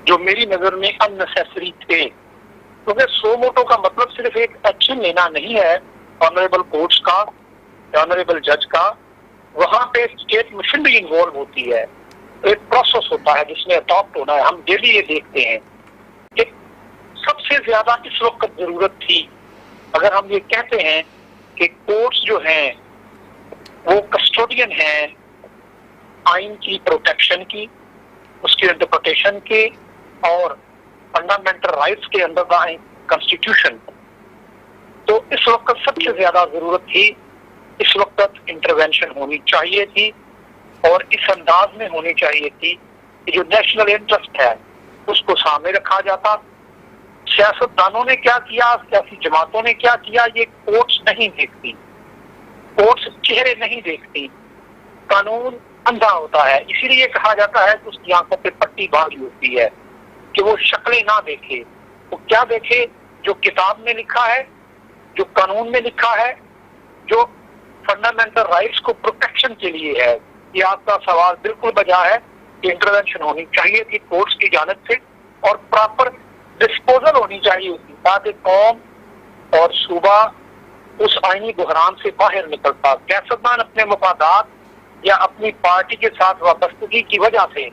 जो मेरी नज़र में अननेसेसरी थे। क्योंकि सो मोटो का मतलब सिर्फ एक एक्शन लेना नहीं है ऑनरेबल कोर्ट्स का, ऑनरेबल जज का। वहां पे स्टेट मशीनरी इन्वॉल्व होती है, एक प्रोसेस होता है जिसमें अडॉप्ट होना है। हम डेली ये देखते हैं कि सबसे ज्यादा इस वक्त जरूरत थी, अगर हम ये कहते हैं कि कोर्ट्स जो हैं वो कस्टोडियन हैं आइन की प्रोटेक्शन की, उसकी इंटरप्रिटेशन की और फंडामेंटल राइट्स के अंडर द कॉन्स्टिट्यूशन। तो इस वक्त सबसे ज्यादा जरूरत थी, इस वक्त इंटरवेंशन होनी चाहिए थी और इस अंदाज में होनी चाहिए थी कि जो नेशनल इंटरेस्ट है उसको सामने रखा जाता। सियासतदानों ने क्या किया, सियासी जमातों ने क्या किया, ये कोर्ट्स नहीं देखती, कोर्ट्स चेहरे नहीं देखती, कानून अंधा होता है। इसीलिए कहा जाता है कि उसकी आंखों पे पट्टी बांधी होती है कि वो शक्लें ना देखे, वो क्या देखे जो किताब में लिखा है, जो कानून में लिखा है, जो फंडामेंटल राइट्स को प्रोटेक्शन के लिए है। ये आपका सवाल बिल्कुल बजा है कि इंटरवेंशन होनी चाहिए थी कोर्ट्स की जानिब से और प्रॉपर डिस्पोजल होनी चाहिए थी ताकि कौम और सूबा उस आईनी बहरान से बाहर निकलता। सियासतदान अपने मफादात या अपनी पार्टी के साथ वाबस्तगी की वजह से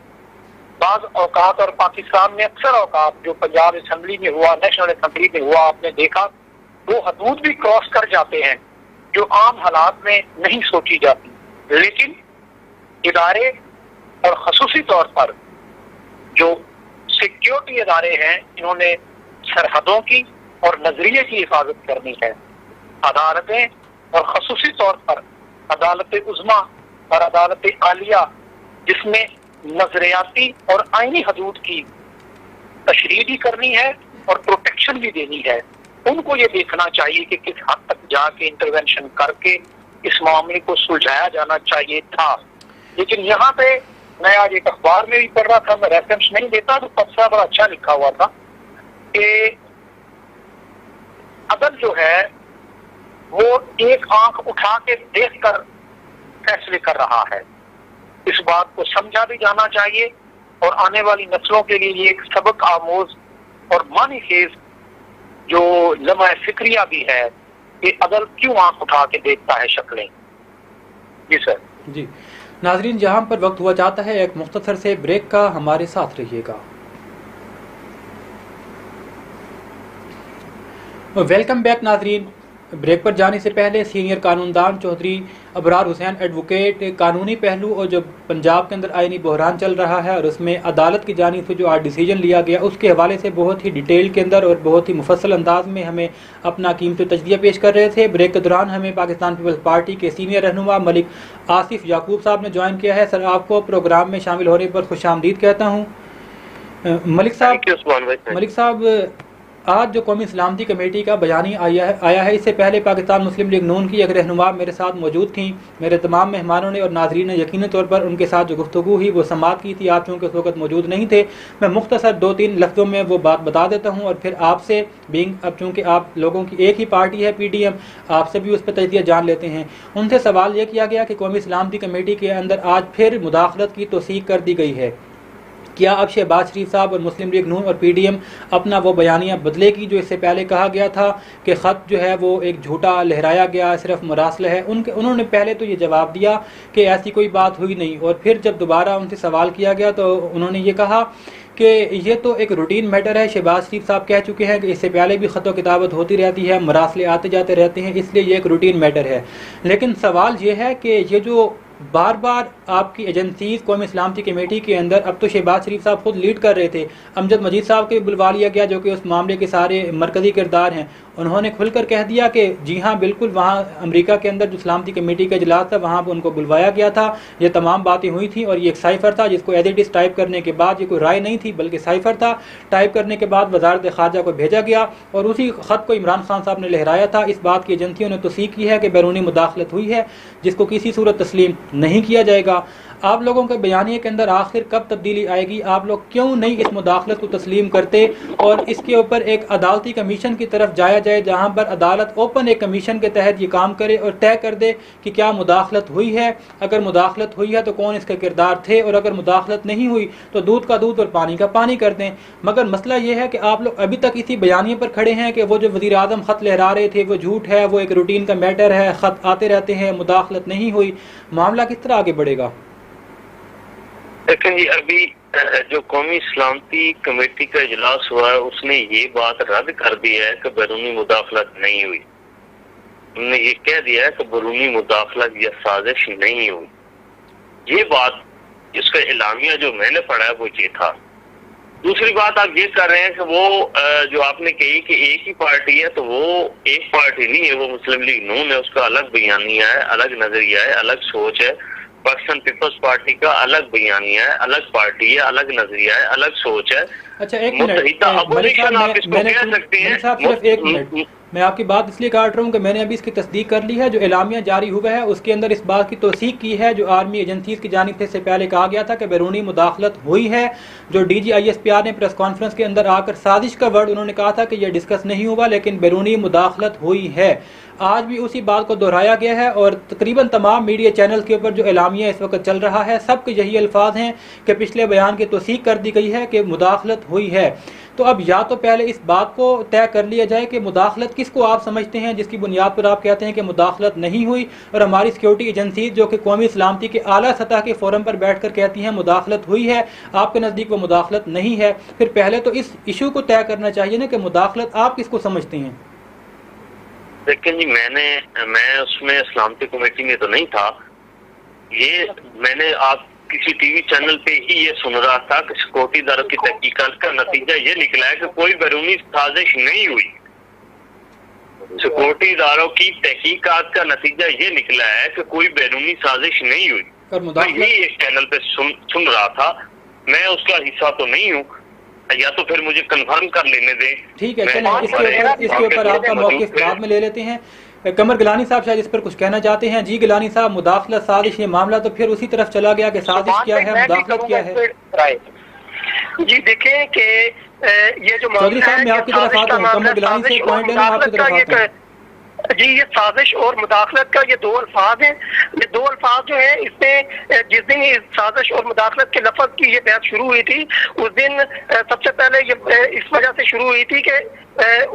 बाज़ औकात, और पाकिस्तान में अक्सर औकात जो पंजाब असेंबली में हुआ, नेशनल असेंबली में हुआ, आपने देखा वो हदूद भी क्रॉस कर जाते हैं जो आम हालात में नहीं सोची जाती। लेकिन इदारे और खसूसी तौर पर जो सिक्योरिटी इदारे हैं, इन्होंने सरहदों की और नजरिए की हिफाजत करनी है। अदालतें और खसूसी तौर पर अदालत उज़्मा और अदालत आलिया, जिसमें नजरियाती और आईनी हदूद की तशरीह भी करनी है और प्रोटेक्शन भी देनी है, उनको ये देखना चाहिए कि किस हद तक जाके इंटरवेंशन करके इस मामले को सुलझाया जाना चाहिए था। लेकिन यहाँ पे मैं आज एक अखबार में भी पढ़ रहा था, मैं रेफरेंस नहीं देता, तो पत्सा बड़ा अच्छा लिखा हुआ था कि अदल जो है वो एक आंख उठा के देखकर फैसले कर रहा है। इस बात को समझा भी जाना चाहिए और आने वाली नस्लों के लिए ये एक सबक आमोज और मानी खेज जो लम्हा फिक्रिया भी है कि अदल क्यों आंख उठा के देखता है शक्लें। जी सर। जी नाजरीन, जहां पर वक्त हुआ चाहता है एक मुख्तसर से ब्रेक का, हमारे साथ रहिएगा। वेलकम बैक नाजरीन। ब्रेक पर जाने से पहले सीनियर कानूनदान चौधरी अबरार हुसैन एडवोकेट कानूनी पहलू और जो पंजाब के अंदर आईनी बहरान चल रहा है और उसमें अदालत की जानिब से जो आज डिसीजन लिया गया उसके हवाले से बहुत ही डिटेल के अंदर और बहुत ही मुफस्सल अंदाज में हमें अपना कीमती तजज़िया पेश कर रहे थे। ब्रेक के दौरान हमें पाकिस्तान पीपल्स पार्टी के सीनियर रहनुमा मलिक आसिफ याकूब साहब ने ज्वाइन किया है। सर, आपको प्रोग्राम में शामिल होने पर खुशामदीद कहता हूँ। मलिक साहब, आज जो कौमी सलामती कमेटी का बयानी आया है, इससे पहले पाकिस्तान मुस्लिम लीग नून की एक रहनुमा मेरे साथ मौजूद थी। मेरे तमाम मेहमानों ने और नाजरीन ने यकीनी तौर पर उनके साथ जो गुफ्तगू हुई वो समाअत की थी। आप चूँकि उस वक्त मौजूद नहीं थे, मैं मुख्तसर 2-3 लफ्ज़ों में वो बात बता देता हूँ और फिर आपसे अब चूँकि आप लोगों की एक ही पार्टी है PDM, आपसे भी उस पर तजज़िया जान लेते हैं। उनसे सवाल ये किया गया कि कौमी सलामती कमेटी के अंदर आज फिर मुदाखलत की तौसीक कर दी गई है। क्या अब शहबाज शरीफ साहब और मुस्लिम लीग नून और PDM अपना वो बयानिया बदलेगी जो इससे पहले कहा गया था कि ख़त जो है वो एक झूठा लहराया गया, सिर्फ मुरासला है? उन्होंने पहले तो ये जवाब दिया कि ऐसी कोई बात हुई नहीं, और फिर जब दोबारा उनसे सवाल किया गया तो उन्होंने ये कहा कि ये तो एक रूटीन मैटर है। शहबाज शरीफ साहब कह चुके हैं कि इससे पहले भी ख़त व किताबत होती रहती है, मरासले आते जाते रहते हैं, इसलिए ये एक रूटीन मैटर है। लेकिन सवाल ये है कि ये जो बार बार आपकी एजेंसीज कौमी सलामती कमेटी के अंदर, अब तो शहबाज शरीफ साहब खुद लीड कर रहे थे, अमजद मजीद साहब के बुलवा लिया गया जो कि उस मामले के सारे मरकजी किरदार हैं। उन्होंने खुलकर कह दिया कि जी हाँ बिल्कुल, वहाँ अमेरिका के अंदर जो सलामती कमेटी का इजलास था वहाँ पर उनको बुलवाया गया था, ये तमाम बातें हुई थी और ये एक साइफर था जिसको एज इट इज़ टाइप करने के बाद, ये कोई राय नहीं थी बल्कि साइफर था, टाइप करने के बाद वजारत खारजा को भेजा गया और उसी ख़त को इमरान खान साहब ने लहराया था। इस बात की एजेंसियों ने तौसीक की है कि बैरूनी मुदाखलत हुई है जिसको किसी सूरत तस्लीम नहीं किया जाएगा। आप लोगों के बयानिए के अंदर आखिर कब तब्दीली आएगी? आप लोग क्यों नहीं इस मुदाखलत को तस्लीम करते और इसके ऊपर एक अदालती कमीशन की तरफ जाया जाए जहां पर अदालत ओपन एक कमीशन के तहत ये काम करे और तय कर दे कि क्या मुदाखलत हुई है? अगर मुदाखलत हुई है तो कौन इसके किरदार थे, और अगर मुदाखलत नहीं हुई तो दूध का दूध और पानी का पानी कर दें। मगर मसला ये है कि आप लोग अभी तक इसी बयानिए पर खड़े हैं कि वो जो वज़ीर आज़म ख़त लहरा रहे थे वो झूठ है, वो एक रूटीन का मैटर है, ख़त आते रहते हैं, मुदाखलत नहीं हुई। मामला किस तरह आगे बढ़ेगा? लेकिन जी अभी जो कौमी सलामती कमेटी का इजलास हुआ है उसने ये बात रद्द कर दी है कि बैरूनी मुदाखलत नहीं हुई। उन्होंने ये कह दिया है कि बैरूनी मुदाखलत या साजिश नहीं हुई। ये बात, इसका इलामिया जो मैंने पढ़ा है वो ये था। दूसरी बात आप ये कर रहे हैं कि वो जो आपने कही कि एक ही पार्टी है, तो वो एक पार्टी नहीं है, वो मुस्लिम लीग नून है, उसका अलग बयानिया है, अलग नजरिया है, अलग सोच है। पाकिस्तान पीपल्स पार्टी का अलग बयानिया है, अलग पार्टी है, अलग नजरिया है, अलग सोच है। अच्छा, एक मिनट मैं आपकी बात इसलिए काट रहा हूँ कि मैंने अभी इसकी तस्दीक कर ली है। जो एलामिया जारी हुआ है उसके अंदर इस बात की तौसीक की है जो आर्मी एजेंसीज की जानिब से पहले कहा गया था कि बैरूनी मुदाखलत हुई है। जो DG ISPR ने प्रेस कॉन्फ्रेंस के अंदर आकर साजिश का वर्ड उन्होंने कहा था कि यह डिस्कस नहीं हुआ, लेकिन बैरूनी मुदाखलत हुई है। आज भी उसी बात को दोहराया गया है और तकरीबन तमाम मीडिया चैनल के ऊपर जो एलामिया इस वक्त चल रहा है सबके यही अल्फाज हैं कि पिछले बयान की तौसीक कर दी गई है कि मुदाखलत हुई है। तो अब या तो पहले इस बात को तय कर लिया जाए कि मुदाखलत किसको आप समझते हैं जिसकी बुनियाद पर आप कहते हैं कि मुदाखलत नहीं हुई, और हमारी सिक्योरिटी एजेंसी जो कि कौमी सलामती के आला सतह के फोरम पर बैठ कर कहती हैं मुदाखलत हुई है, आपके नज़दीक वो मुदाखलत नहीं है। फिर पहले तो इस इशू को तय करना चाहिए ना कि मुदाखलत आप किसको समझते हैं। लेकिन जी मैं उसमें सलामती कमेटी में तो नहीं था, ये मैंने आप किसी टीवी चैनल पे ही ये सुन रहा था कि सिक्योरिटी इदारों की तहकीकात का नतीजा ये निकला है कि कोई बैरूनी साजिश नहीं हुई। सिक्योरिटी इदारों की तहकीकात का नतीजा ये निकला है कि कोई बैरूनी साजिश नहीं हुई। मैं यही एक चैनल पे सुन रहा था, मैं उसका हिस्सा तो नहीं हूँ, या तो फिर मुझे कंफर्म कर लेने दें। ठीक है, चलिए इसके ऊपर आपका मौक़िफ़ बाद में ले लेते हैं। कमर गिलानी साहब शायद इस पर कुछ कहना चाहते हैं। जी गिलानी साहब, मुदाखलत साजिश, ये मामला तो फिर उसी तरफ चला गया कि साजिश क्या है, मुदाखलत क्या है। जी देखें कि ये जो चौधरी साहब मैं आपकी तरफ आता हूँ, कमर गिलानी से पॉइंट लेना आपकी तरफ आता हूँ। जी ये साजिश और मुदाखलत का ये दो अल्फाज हैं। ये दो अल्फाज जो है इसमें जिस दिन इस साजिश और मुदाखलत के लफ्ज की ये बहस शुरू हुई थी उस दिन सबसे पहले ये इस वजह से शुरू हुई थी कि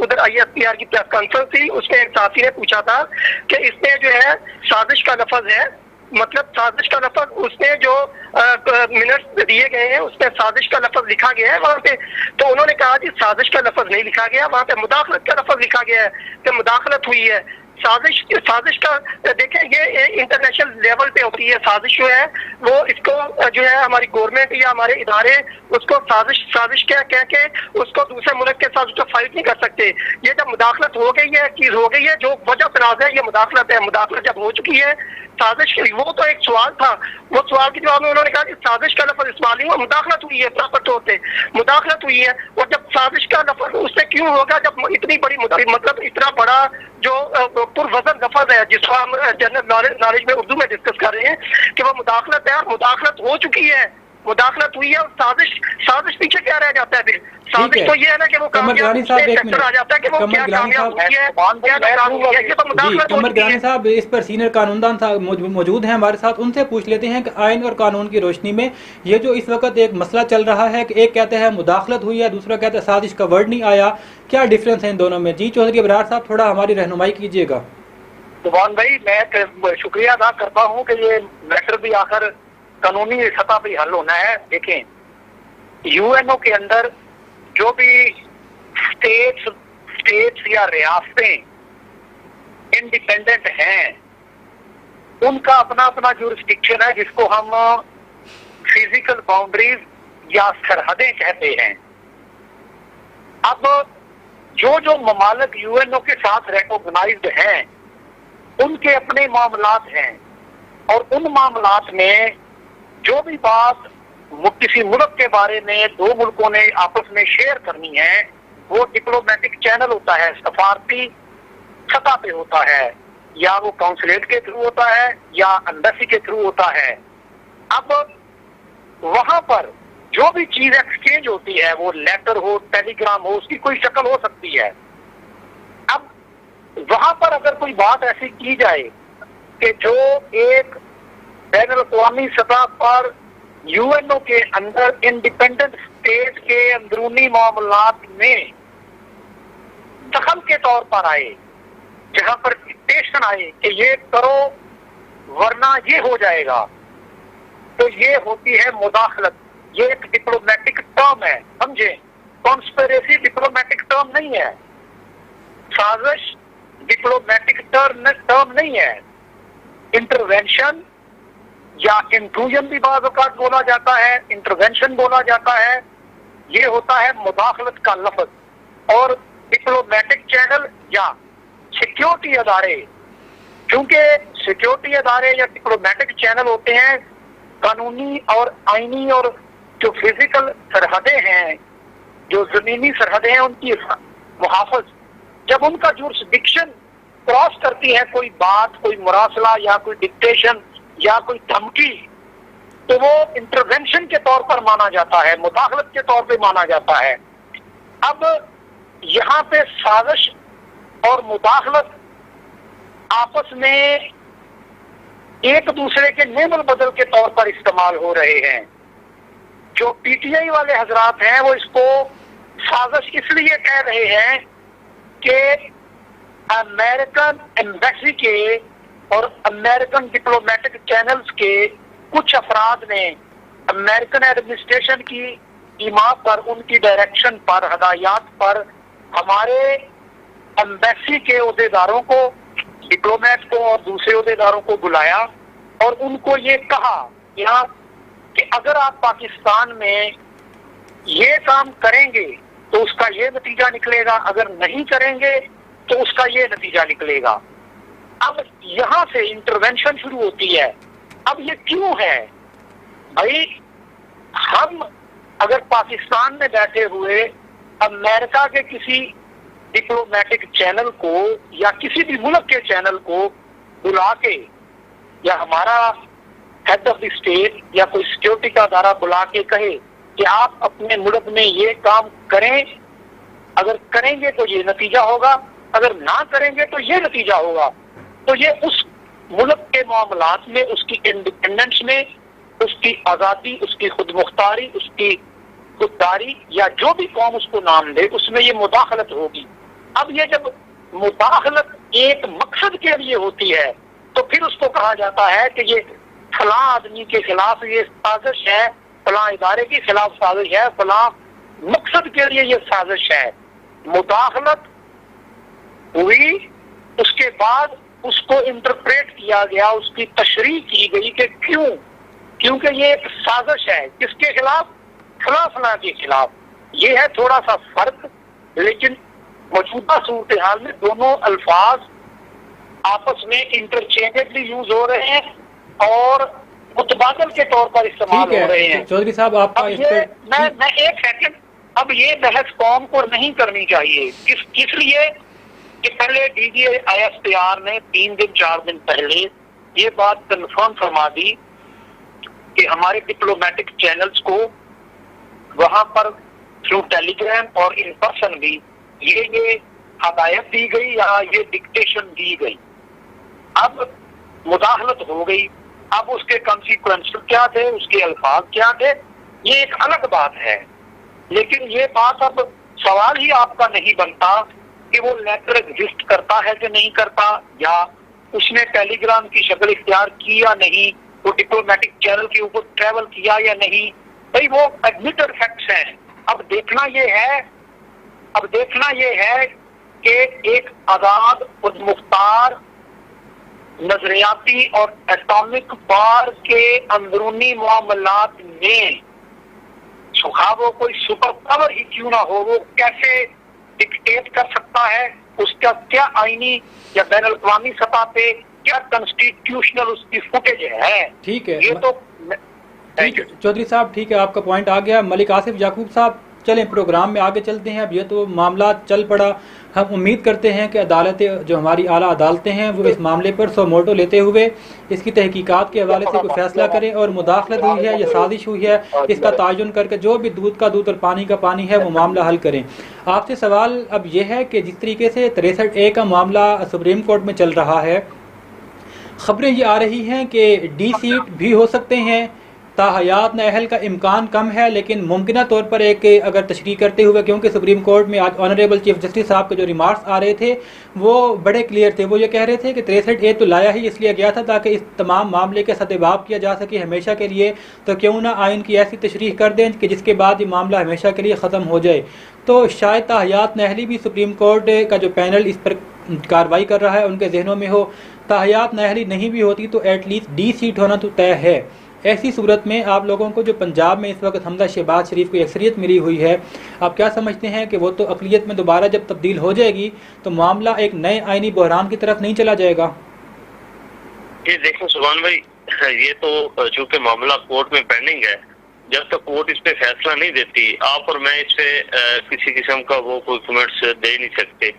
उधर ISPR की प्रेस कॉन्फ्रेंस थी, उसमें एक साथी ने पूछा था कि इसमें जो है साजिश का लफ्ज है, मतलब साजिश का लफ्ज उसमें जो मिनट्स दिए गए हैं उसमें साजिश का लफ्ज लिखा गया है वहां पे, तो उन्होंने कहा कि साजिश का लफ्ज नहीं लिखा गया, वहां पे मुदाखलत का लफ्ज लिखा गया है कि मुदाखलत हुई है। साजिश का देखें ये इंटरनेशनल लेवल पे होती है साजिश जो है, वो इसको जो है हमारी गवर्नमेंट या हमारे इदारे उसको साजिश कह के उसको दूसरे मुल्क के साथ उसको फाइट नहीं कर सकते। ये जब मुदाखलत हो गई है, चीज हो गई है, जो वजह तनाज़ है ये मुदाखलत है। मुदाखलत जब हो चुकी है साजिश, वो तो एक सवाल था, वो सवाल के जवाब में उन्होंने कहा कि साजिश का लफ्ज इस्तेमाल नहीं हुआ, मुदाखलत हुई है, प्रॉपर तौर पे मुदाखलत हुई है। और जब साजिश का लफ्ज उससे क्यों होगा जब इतनी बड़ी मतलब इतना बड़ा जो पुरवजन लफ्ज है जिसको हम जनरल नॉलेज में उर्दू में डिस्कस कर रहे हैं कि वो मुदाखलत है, मुदाखलत हो चुकी है, मुदाखलत हुई है। और साजिश पीछे क्या रह जाता है फिर? साजिश तो ये है ना कि वो कमरगानी साहब एक मिनट, आ जाता है कि वो क्या कामयाब हुई है, क्या नाकाम हुई है, ये तो मुदाखलत हो चुकी है। कमरगानी साहब इस पर सीनियर कानूनदान साहब मौजूद हैं हमारे साथ, उनसे पूछ लेते हैं कि आइन और कानून की रोशनी में ये जो इस वक्त एक मसला चल रहा है कि एक कहते हैं मुदाखलत हुई है, दूसरा कहता है साजिश का वर्ड नहीं आया, क्या डिफरेंस है इन दोनों में? जी चौधरी अबरार साहब थोड़ा हमारी रहनुमाई कीजिएगा। सुभान भाई मैं शुक्रिया अदा करता हूँ कि ये मैटर भी आखिर कानूनी सतह पर हल होना है। देखें UNO के अंदर जो भी स्टेट्स या रियासतें इंडिपेंडेंट हैं उनका अपना अपना जुरिस्डिक्शन है जिसको हम फिजिकल बाउंड्रीज या सरहदें कहते हैं। अब जो ममालिक UNO के साथ रिकॉग्नाइज्ड हैं उनके अपने मामलात हैं और उन मामलात में जो भी बात किसी मुल्क के बारे में दो मुल्कों ने आपस में शेयर करनी है वो डिप्लोमेटिक चैनल होता है, सफारती सतह पे होता है, या वो काउंसलेट के थ्रू होता है या एम्बेसी के थ्रू होता है। अब वहां पर जो भी चीज एक्सचेंज होती है वो लेटर हो, टेलीग्राम हो, उसकी कोई शक्ल हो सकती है। अब वहां पर अगर कोई बात ऐसी की जाए कि जो एक बैनुल अक़वामी सतह पर UNO के अंदर इंडिपेंडेंट स्टेट के अंदरूनी मामलात में दखल के तौर पर आए, जहां पर डिक्टेशन आए कि ये करो वरना ये हो जाएगा, तो ये होती है मुदाखलत। ये एक डिप्लोमेटिक टर्म है, समझे, कॉन्स्पिरेसी डिप्लोमेटिक टर्म नहीं है, साजिश डिप्लोमेटिक टर्म नहीं है। इंटरवेंशन या इंट्रूजन भी बाज़ औक़ात बोला जाता है, इंटरवेंशन बोला जाता है, ये होता है मुदाखलत का लफ्ज। और डिप्लोमेटिक चैनल या सिक्योरिटी अदारे, क्योंकि सिक्योरिटी अदारे या डिप्लोमेटिक चैनल होते हैं कानूनी और आईनी और जो फिजिकल सरहदें हैं, जो जमीनी सरहदें हैं उनकी मुहाफ़िज़, जब उनका जुरिस्डिक्शन क्रॉस करती है कोई बात, कोई मुरासला या कोई डिक्टेशन या कोई धमकी, तो वो इंटरवेंशन के तौर पर माना जाता है, मुदाखलत के तौर पे माना जाता है। अब यहाँ पे साजिश और मुदाखलत आपस में एक दूसरे के नेमल बदल के तौर पर इस्तेमाल हो रहे हैं। जो PTI वाले हजरात हैं वो इसको साजिश इसलिए कह रहे हैं कि अमेरिकन एम्बेसी के और अमेरिकन डिप्लोमेटिक चैनल्स के कुछ अफराद ने अमेरिकन एडमिनिस्ट्रेशन की ईमा पर, उनकी डायरेक्शन पर, हदायत पर हमारे एम्बेसी के ओहदेदारों को, डिप्लोमेट को और दूसरे ओहदेदारों को बुलाया और उनको ये कहा यहाँ कि अगर आप पाकिस्तान में ये काम करेंगे तो उसका ये नतीजा निकलेगा, अगर नहीं करेंगे तो उसका ये नतीजा निकलेगा। अब यहां से इंटरवेंशन शुरू होती है। अब ये क्यों है भाई? हम अगर पाकिस्तान में बैठे हुए अमेरिका के किसी डिप्लोमेटिक चैनल को या किसी भी मुल्क के चैनल को बुला के, या हमारा हेड ऑफ द स्टेट या कोई सिक्योरिटी का अदारा बुला के कहे कि आप अपने मुल्क में ये काम करें, अगर करेंगे तो ये नतीजा होगा, अगर ना करेंगे तो ये नतीजा होगा। तो ये उस मुल्क के मामलात में, उसकी इंडिपेंडेंस में, उसकी आज़ादी, उसकी खुद मुख्तारी, उसकी खुददारी, या जो भी कौम उसको नाम दे, उसमें ये मुदाखलत होगी। अब ये जब मुदाखलत एक मकसद के लिए होती है तो फिर उसको कहा जाता है कि ये फला आदमी के खिलाफ ये साजिश है, फला इदारे के खिलाफ साजिश है, फला मकसद के लिए ये साजिश है। मुदाखलत हुई, उसके बाद उसको इंटरप्रेट किया गया, उसकी तशरीह की गई कि क्यों, क्योंकि ये एक साजिश है, किसके खिलाफ, फला फला के खिलाफ। ये है थोड़ा सा फर्क, लेकिन मौजूदा सूरत हाल में दोनों अल्फाज आपस में इंटरचेंजेबली यूज हो रहे हैं और मुतबादल के तौर पर इस्तेमाल हो रहे हैं। चौधरी साहब आपका इस पे मैं एक सेकंड, अब ये बहस कौम को नहीं करनी चाहिए। किस लिए कि पहले DGISPR ने 3 दिन 4 दिन पहले ये बात कंफर्म फरमा दी कि हमारे डिप्लोमेटिक चैनल्स को वहां पर थ्रू टेलीग्राम और इन पर्सन भी ये हदायत दी गई या ये डिक्टेशन दी गई। अब मुदाखलत हो गई, अब उसके कॉन्सिक्वेंसेस क्या थे, उसके अल्फाज क्या थे, ये एक अलग बात है। लेकिन ये बात अब सवाल ही आपका नहीं बनता कि वो लेटर एग्जिस्ट करता है कि नहीं करता, या उसने टेलीग्राम की शक्ल इख्तियार की या नहीं, वो डिप्लोमेटिक चैनल के ऊपर ट्रेवल किया या नहीं। भाई वो एडमिटेड फैक्ट्स हैं। अब देखना ये है कि एक आजाद और मुख्तार नजरियाती और एटॉमिक पावर के अंदरूनी मामलात में सुखा वो कोई सुपर पावर ही क्यों ना हो, वो कैसे डिक्टेट कर सकता है, उसका क्या आईनी या बैन अल-अक़वामी सतह पे क्या कॉन्स्टिट्यूशनल उसकी फुटेज है। ठीक है, ये तो चौधरी साहब ठीक है, आपका पॉइंट आ गया। मलिक आसिफ याकूब साहब, चलें प्रोग्राम में आगे चलते हैं। अब ये तो मामला चल पड़ा, हम उम्मीद करते हैं कि अदालतें, जो हमारी आला अदालतें हैं, वो इस मामले पर सो मोटो लेते हुए इसकी तहकीकात के हवाले से कोई फैसला करें, और मुदाखलत हुई है या साजिश हुई है इसका तयन करके जो भी दूध का दूध और पानी का पानी है वो मामला हल करें। आपसे सवाल अब ये है कि जिस तरीके से 63A का मामला सुप्रीम कोर्ट में चल रहा है, खबरें ये आ रही हैं कि D सीट भी हो सकते हैं, ताहयात नाअहल का इम्कान कम है, लेकिन मुमकिन तौर पर एक अगर तशरीह करते हुए, क्योंकि सुप्रीम कोर्ट में आज ऑनरेबल चीफ जस्टिस साहब के जो रिमार्क्स आ रहे थे वो बड़े क्लियर थे। वो ये कह रहे थे कि 63A तो लाया ही इसलिए गया था ताकि इस तमाम मामले के सद्देबाब किया जा सके हमेशा के लिए, तो क्यों ना आइन की ऐसी तशरीह कर दें कि जिसके बाद ये मामला हमेशा के लिए ख़त्म हो जाए। तो शायद ताहयात नाअहली भी सुप्रीम कोर्ट का जो पैनल इस पर कार्रवाई कर रहा है उनके जहनों में हो। ताहयात नाअहली नहीं भी होती तो एटलीस्ट D सीट होना तो तय है। ऐसी सूरत में आप लोगों को जो पंजाब में इस वक्त हमजा शहबाज शरीफ को अक्सरियत मिली हुई है, आप क्या समझते हैं कि वो तो अक़लियत में दोबारा जब तब्दील हो जाएगी तो मामला एक नए आईनी बहरान की तरफ नहीं चला जाएगा? ये देखो सुभान भाई, ये तो चूंकि मामला कोर्ट में पेंडिंग है, जब तक कोर्ट इस पे फैसला नहीं देती, आप और मैं इस पे किसी किस्म का वो कोई कमेंट्स दे नहीं सकते।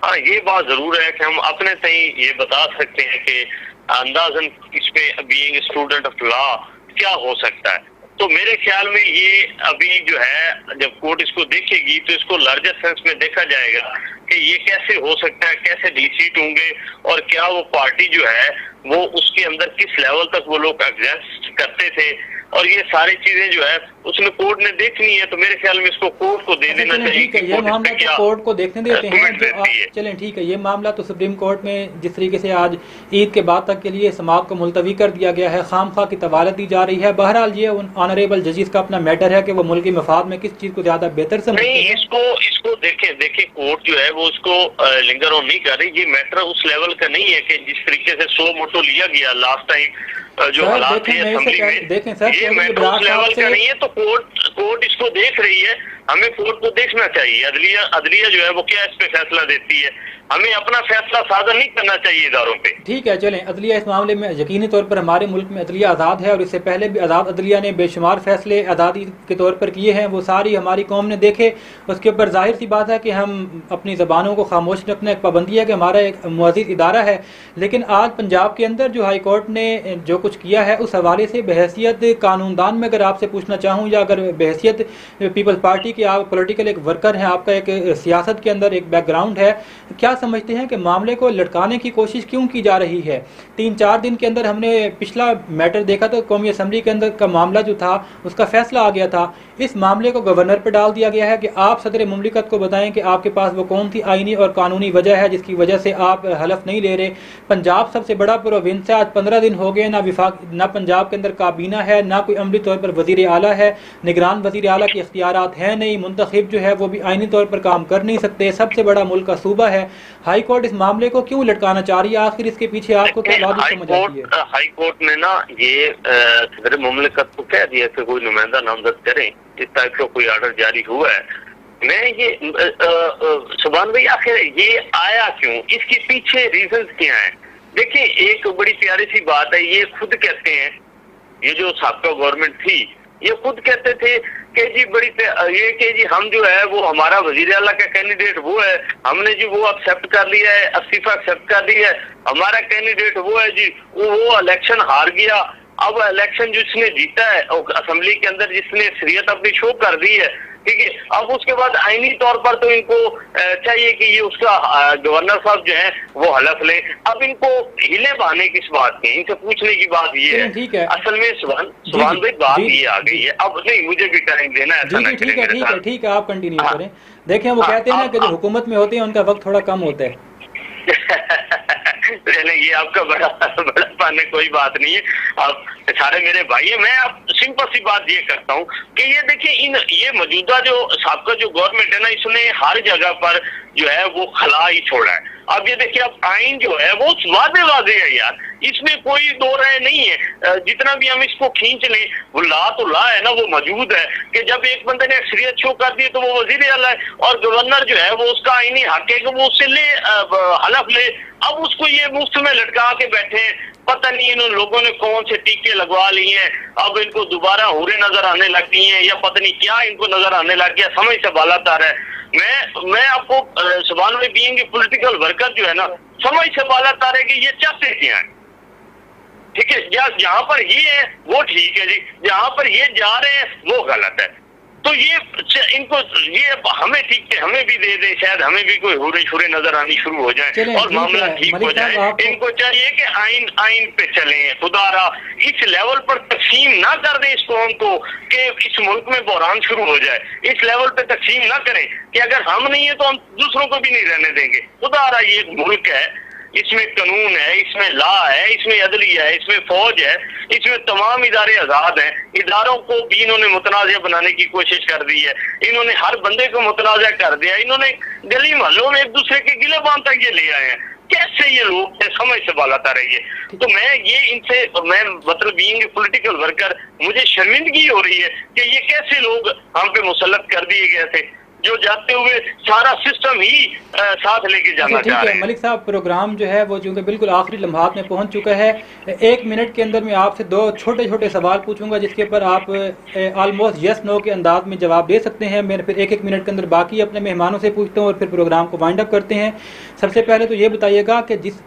हाँ, ये बात जरूर है कि हम अपने सही ये बता सकते हैं कि अंदाजन इस पे बीइंग स्टूडेंट ऑफ लॉ क्या हो सकता है। तो मेरे ख्याल में ये अभी जो है जब कोर्ट इसको देखेगी तो इसको लार्जर सेंस में देखा जाएगा कि ये कैसे हो सकता है, कैसे D सीट होंगे और क्या वो पार्टी जो है वो उसके अंदर किस लेवल तक वो लोग एग्जिस्ट करते थे, और ये सारी चीजें जो है उसने कोर्ट ने देखनी है। तो मेरे ख्याल में इसको कोर्ट को दे देना चाहिए कि ये मामला तो कोर्ट को देखने देते हैं जो चलें ठीक है। ये मामला तो सुप्रीम कोर्ट में जिस तरीके से आज ईद के बाद तक के लिए समाअत को मुलतवी कर दिया गया है, खामखा की तवालत दी जा रही है। बहरहाल ये ऑनरेबल जजेस का अपना मैटर है कि वो मुल्की मफाद में किस चीज को ज्यादा बेहतर समझते हैं। इसको देखे कोर्ट जो है वो उसको लिंगर ऑन नहीं कर रही। ये मैटर उस लेवल का नहीं है कि जिस तरीके से सो मोटो लिया गया लास्ट टाइम जो हालात थे असेंबली में, देखें सर, ये मैटर उस लेवल का नहीं है। तो कोर्ट इसको देख रही है, हमें कोर्ट को देखना चाहिए। अदलिया जो है वो क्या इस पे फैसला देती है। हमें अपना फैसला साझा नहीं करना चाहिए इदारों पे। ठीक है, चलें। अदलिया इस मामले में यकीनी तौर पर हमारे मुल्क में अदलिया आज़ाद है और इससे पहले भी आज़ाद अदलिया ने बेशुमार फैसले आज़ादी के तौर पर किए हैं, वो सारी हमारी कौम ने देखे। उसके ऊपर जाहिर सी बात है कि हम अपनी ज़बानों को खामोश रखना एक पाबंदी है कि हमारा एक मुअज़्ज़िज़ इदारा है। लेकिन आज पंजाब के अंदर जो हाई कोर्ट ने जो कुछ किया है उस हवाले से बहैसियत कानूनदान में अगर आपसे पूछना चाहूँ या अगर बहैसियत पीपल्स पार्टी के आप पॉलिटिकल एक वर्कर हैं, आपका एक सियासत के अंदर एक बैकग्राउंड है, क्या समझते हैं कि मामले को लटकाने की कोशिश क्यों की जा रही है? 3-4 दिन के अंदर हमने पिछला मैटर देखा तो कौमी असम्बली के अंदर का मामला जो था उसका फैसला आ गया था। इस मामले को गवर्नर पर डाल दिया गया है कि आप सदर मुमलिकत को बताएं कि आपके पास वो कौन सी आईनी और कानूनी वजह है जिसकी वजह से आप हलफ नहीं ले रहे। पंजाब सबसे बड़ा प्रोविंस है, आज 15 दिन हो गए ना पंजाब के अंदर काबीना है, ना कोई अमली तौर पर वजीर आला है, निगरान वजीर आला के इख्तियारात हैं नहीं, मुंतखब जो है वो भी आईनी तौर पर काम कर नहीं सकते, सबसे बड़ा मुल्क का सूबा है। हाई कोर्ट इस मामले को क्यों लटकाना चाह रही है? आखिर इसके पीछे आपको क्या लॉजिक समझ आती है? हाई कोर्ट ने ना ये सदर मुमलिकत को कह दिया कि कोई नुमाइंदा नामजद करें, इस टाइप का कोई ऑर्डर जारी हुआ है। मैं ये सुभान भाई आखिर ये आया क्यों, इसके पीछे रीजंस क्या हैं? देखिए एक बड़ी प्यारी सी बात है, ये खुद कहते हैं, ये जो साबका गवर्नमेंट थी ये खुद कहते थे कि जी ये कि जी हम जो है वो हमारा वजीर आला का कैंडिडेट वो है, हमने जी वो एक्सेप्ट कर लिया है, इस्तीफा एक्सेप्ट कर लिया है, हमारा कैंडिडेट वो है जी, वो इलेक्शन हार गया। अब इलेक्शन जिसने जीता है असेंबली के अंदर, जिसने शरीयत अपनी शो कर दी है, ठीक है, अब उसके बाद आईनी तौर पर तो इनको चाहिए कि ये उसका गवर्नर साहब जो है वो हलफ ले। अब इनको हिले बहाने किस बात की, इनसे पूछने की बात ये है। असल में सुभान भाई बात ये आ गई है। अब नहीं, मुझे भी टाइम देना है, ऐसा ठीक है, आप कंटिन्यू करें। देखें वो कहते हैं ना कि जो हुकूमत में होते हैं उनका वक्त थोड़ा कम होता है। ये आपका बड़ा पाने कोई बात नहीं है, आप सारे मेरे भाई है। मैं आप सिंपल सी बात ये करता हूँ कि ये देखिए ये मौजूदा जो साबका जो गवर्नमेंट है ना, इसने हर जगह पर जो है वो खला ही छोड़ा है। अब ये देखिए अब आइन जो है वो वादे है यार, इसमें कोई दो राय नहीं है। जितना भी हम इसको खींच लें, वो तो ला है ना, वो मौजूद है कि जब एक बंदे ने अक्सरियत शो कर दी तो वो वजीर आला है और गवर्नर जो है वो उसका आईनी हक है कि वो उससे ले हलफ ले। अब उसको ये मुफ्त में लटका के बैठे हैं, पता नहीं इन लोगों ने कौन से टीके लगवा लिए हैं, अब इनको दोबारा हुरे नजर आने लग गई हैं या पता नहीं क्या इनको नजर आने लग गया, समझ से बालातर है। मैं आपको सुभान में बीइंग पॉलिटिकल वर्कर जो है ना, समझ से बालातर है कि ये चाहते क्या है, ठीक है। जहाँ पर ये है वो ठीक है जी, जहाँ पर ये जा रहे हैं वो गलत है। तो ये इनको ये हमें ठीक है, हमें भी दे दे, शायद हमें भी कोई हुरे नजर आनी शुरू हो जाए और मामला ठीक हो जाए। इनको चाहिए कि आइन पे चले, खुदारा इस लेवल पर तकसीम ना कर दे इस कौम को कि इस मुल्क में बहरान शुरू हो जाए। इस लेवल पे तकसीम ना करें कि अगर हम नहीं है तो हम दूसरों को भी नहीं रहने देंगे। खुदारा ये एक मुल्क है, इसमें कानून है, इसमें लॉ है, इसमें अदलिया है, इसमें फौज है, इसमें तमाम इदारे आजाद हैं। इदारों को भी इन्होंने मुतनाज़ा बनाने की कोशिश कर दी है, इन्होंने हर बंदे को मुतनाज़ा कर दिया, इन्होंने गली मोहल्लों में एक दूसरे के गिलेबान तक ये ले आए हैं। कैसे ये लोग समझ से बालाता रहिए। तो मैं ये इनसे मैं मतलब बीइंग पॉलिटिकल वर्कर, मुझे शर्मिंदगी हो रही है कि ये कैसे लोग हम पे मुसल्लत कर दिए गए थे, जो जाते हुए सारा सिस्टम ही साथ लेके जाना चाह रहे हैं। मलिक साहब, प्रोग्राम जो है वो चूंकि बिल्कुल आखिरी लम्हात में पहुंच चुका है, 1 मिनट के अंदर मैं आपसे 2 छोटे छोटे सवाल पूछूंगा जिसके ऊपर आप ऑलमोस्ट यस नो के अंदाज में जवाब दे सकते हैं। मैं फिर 1-1 मिनट के अंदर बाकी अपने मेहमानों से पूछता हूँ और फिर प्रोग्राम को वाइंड अप करते हैं। सबसे पहले तो ये बताइएगा कि जिस